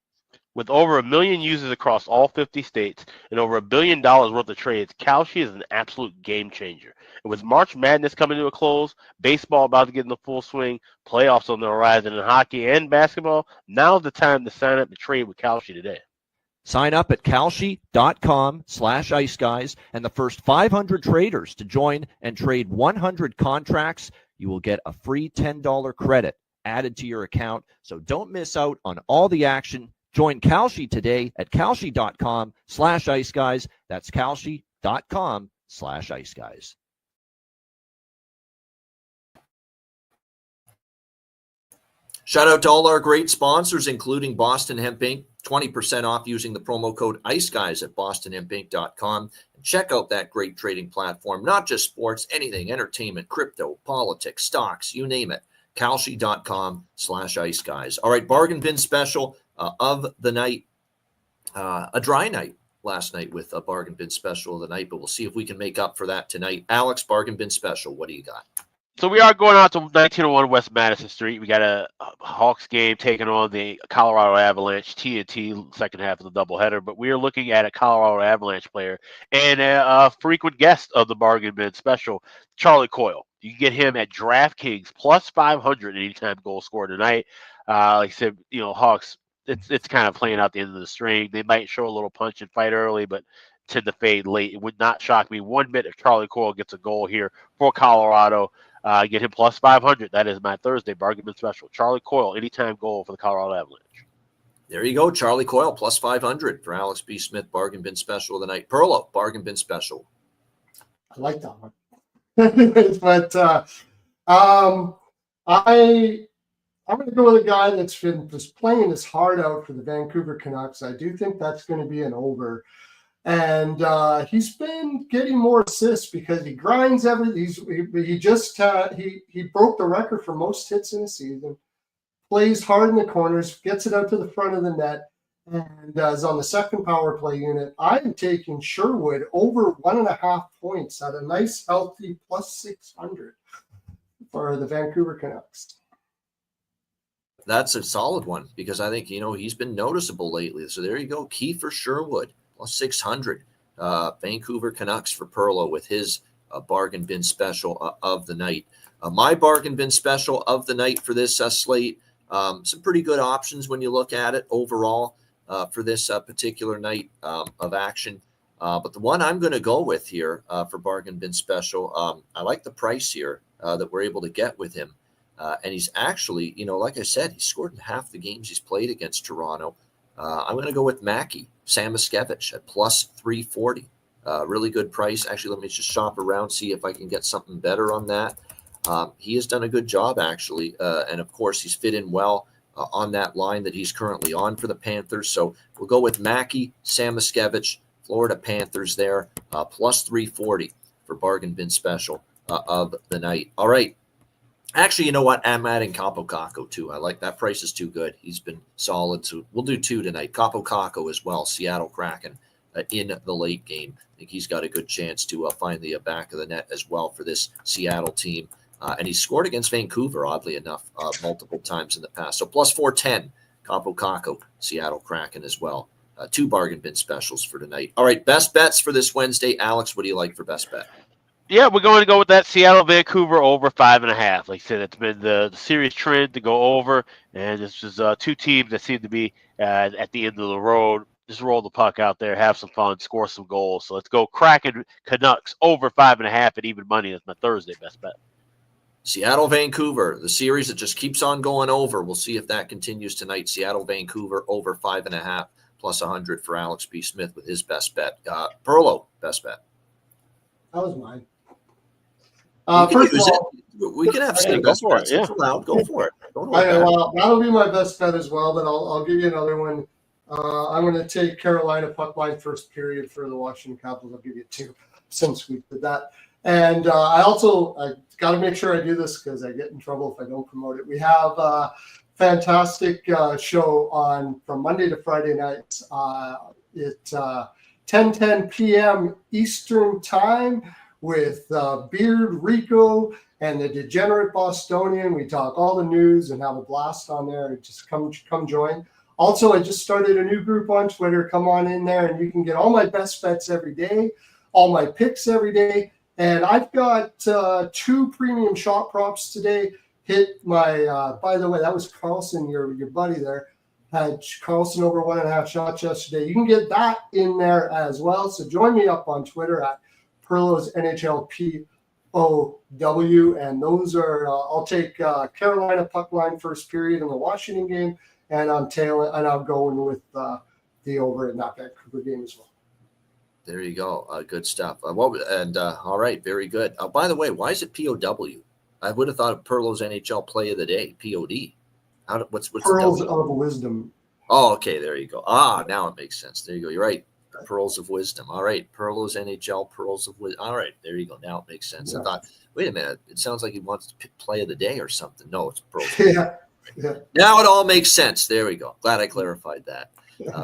With over 1 million users across all 50 states and over $1 billion worth of trades, Kalshi is an absolute game changer. And with March Madness coming to a close, baseball about to get in the full swing, playoffs on the horizon in hockey and basketball, now's the time to sign up to trade with Kalshi today. Sign up at kalshi.com/iceguys, and the first 500 traders to join and trade 100 contracts, you will get a free $10 credit added to your account. So don't miss out on all the action. Join Kalshi today at kalshi.com/iceguys. That's kalshi.com/iceguys. Shout out to all our great sponsors, including Boston Hemp Inc. 20% off using the promo code ICEGUYS at bostonhempinc.com. And check out that great trading platform, not just sports, anything, entertainment, crypto, politics, stocks, you name it. Kalshi.com/IceGuys. All right, bargain bin special of the night. A dry night last night with a bargain bin special of the night, but we'll see if we can make up for that tonight. Alex, bargain bin special, what do you got? So we are going out to 1901 West Madison Street. We got a Hawks game taking on the Colorado Avalanche, TNT, second half of the doubleheader. But we are looking at a Colorado Avalanche player and a frequent guest of the bargain bin special, Charlie Coyle. You can get him at DraftKings plus 500 anytime goal scored tonight. Like I said, Hawks, it's kind of playing out the end of the string. They might show a little punch and fight early, but tend to fade late. It would not shock me one bit if Charlie Coyle gets a goal here for Colorado. Get him plus 500. That is my Thursday bargain bin special. Charlie Coyle, anytime goal for the Colorado Avalanche. There you go. Charlie Coyle plus 500 for Alex B. Smith, bargain bin special of the night. Perlo, bargain bin special. I like that one. But I'm going to go with a guy that's been just playing his heart out for the Vancouver Canucks. I do think that's going to be an over. And he's been getting more assists because he grinds everything. He broke the record for most hits in a season. Plays hard in the corners, gets it out to the front of the net, and is on the second power play unit. I'm taking Sherwood over 1.5 points at a nice, healthy plus 600 for the Vancouver Canucks. That's a solid one because I think, he's been noticeable lately. So there you go. Kiefer Sherwood. Plus 600. Vancouver Canucks for Perlo with his bargain bin special of the night. My bargain bin special of the night for this slate. Some pretty good options when you look at it overall for this particular night of action. But the one I'm going to go with here for bargain bin special, I like the price here that we're able to get with him. And he's actually, like I said, he scored in half the games he's played against Toronto. I'm going to go with Mackey Samoskevich at plus 340. Really good price. Actually, let me just shop around, see if I can get something better on that. He has done a good job, actually. And, of course, he's fit in well on that line that he's currently on for the Panthers. So we'll go with Mackey Samoskevich, Florida Panthers there, plus 340 for bargain bin special of the night. All right. Actually, you know what? I'm adding Capo Caco, too. I like that. Price is too good. He's been solid. So we'll do 2 tonight. Capo Caco as well, Seattle Kraken in the late game. I think he's got a good chance to find the back of the net as well for this Seattle team. And he scored against Vancouver, oddly enough, multiple times in the past. So plus 410, Capo Caco, Seattle Kraken as well. 2 bargain bin specials for tonight. All right, best bets for this Wednesday. Alex, what do you like for best bet? Yeah, we're going to go with that Seattle Vancouver over 5.5. Like I said, it's been the series trend to go over, and this is 2 teams that seem to be at the end of the road. Just roll the puck out there, have some fun, score some goals. So let's go Kraken Canucks over 5.5 at even money. That's my Thursday best bet. Seattle Vancouver, the series that just keeps on going over. We'll see if that continues tonight. Seattle Vancouver over 5.5 plus 100 for Alex B. Smith with his best bet. Perlo, best bet. That was mine. First of all, we can have some best bets. Yeah. It's allowed. Go for it. Don't hold I know, back. well, that'll be my best bet as well, but I'll give you another one. I'm going to take Carolina puck line first period for the Washington Capitals. I'll give you 2 since we did that. And I got to make sure I do this because I get in trouble if I don't promote it. We have a fantastic show on from Monday to Friday nights at 10:10 p.m. Eastern Time with Beard, Rico, and the Degenerate Bostonian. We talk all the news and have a blast on there. Just come join. Also, I just started a new group on Twitter. Come on in there, and you can get all my best bets every day, all my picks every day. And I've got 2 premium shot props today. Hit my, by the way, that was Carlson, your buddy there. Had Carlson over 1.5 shots yesterday. You can get that in there as well. So join me up on Twitter at Perlo's NHL POW. And those are, I'll take Carolina puck line first period in the Washington game. And I'm going with the over in that Vancouver game as well. There you go. Good stuff. All right, very good. By the way, why is it POW? I would have thought of Perlo's NHL Play of the Day, POD. What's Pearls the of Wisdom. Oh, okay. There you go. Now it makes sense. There you go. You're right. Pearls of Wisdom. All right. Perlo's NHL Pearls of Wisdom. All right. There you go. Now it makes sense. Yeah. I thought, wait a minute. It sounds like he wants to pick Play of the Day or something. No, it's Pearls. Yeah. Now it all makes sense. There we go. Glad I clarified that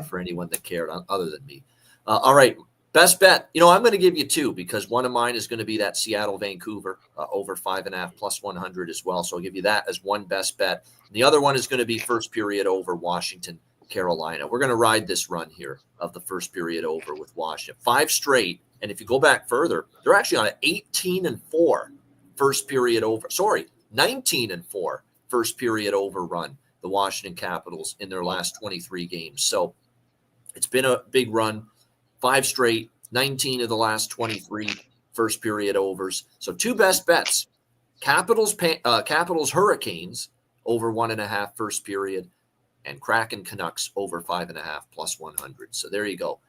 for anyone that cared other than me. All right. Best bet. I'm going to give you 2 because one of mine is going to be that Seattle Vancouver over 5.5 plus 100 as well. So I'll give you that as one best bet. And the other one is going to be first period over Washington, Carolina. We're going to ride this run here of the first period over with Washington. 5 straight. And if you go back further, they're actually on an 18-4 first period over. 19-4 first period over run, the Washington Capitals in their last 23 games. So it's been a big run. 5 straight, 19 of the last 23 first period overs. So 2 best bets: Capitals Hurricanes over 1.5 first period, and Kraken Canucks over 5.5 plus 100. So there you go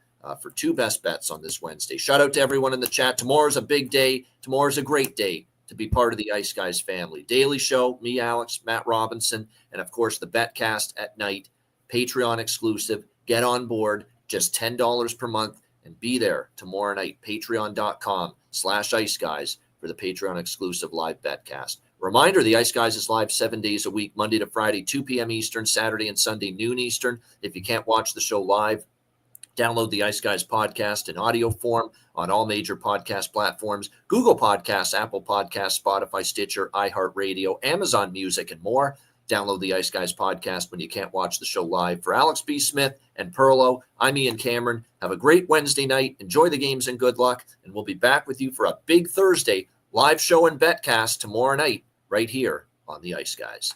for 2 best bets on this Wednesday. Shout out to everyone in the chat. Tomorrow's a big day. Tomorrow's a great day to be part of the Ice Guys family. Daily show, me, Alex, Matt Robinson, and of course the Betcast at night, Patreon exclusive. Get on board. Just $10 per month, and be there tomorrow night, patreon.com/Ice Guys for the Patreon exclusive live betcast. Reminder, the Ice Guys is live 7 days a week, Monday to Friday, 2 p.m. Eastern, Saturday and Sunday, noon Eastern. If you can't watch the show live, download the Ice Guys podcast in audio form on all major podcast platforms, Google Podcasts, Apple Podcasts, Spotify, Stitcher, iHeartRadio, Amazon Music, and more. Download the Ice Guys podcast when you can't watch the show live. For Alex B. Smith and Perlo, I'm Ian Cameron. Have a great Wednesday night. Enjoy the games and good luck. And we'll be back with you for a big Thursday live show and betcast tomorrow night right here on the Ice Guys.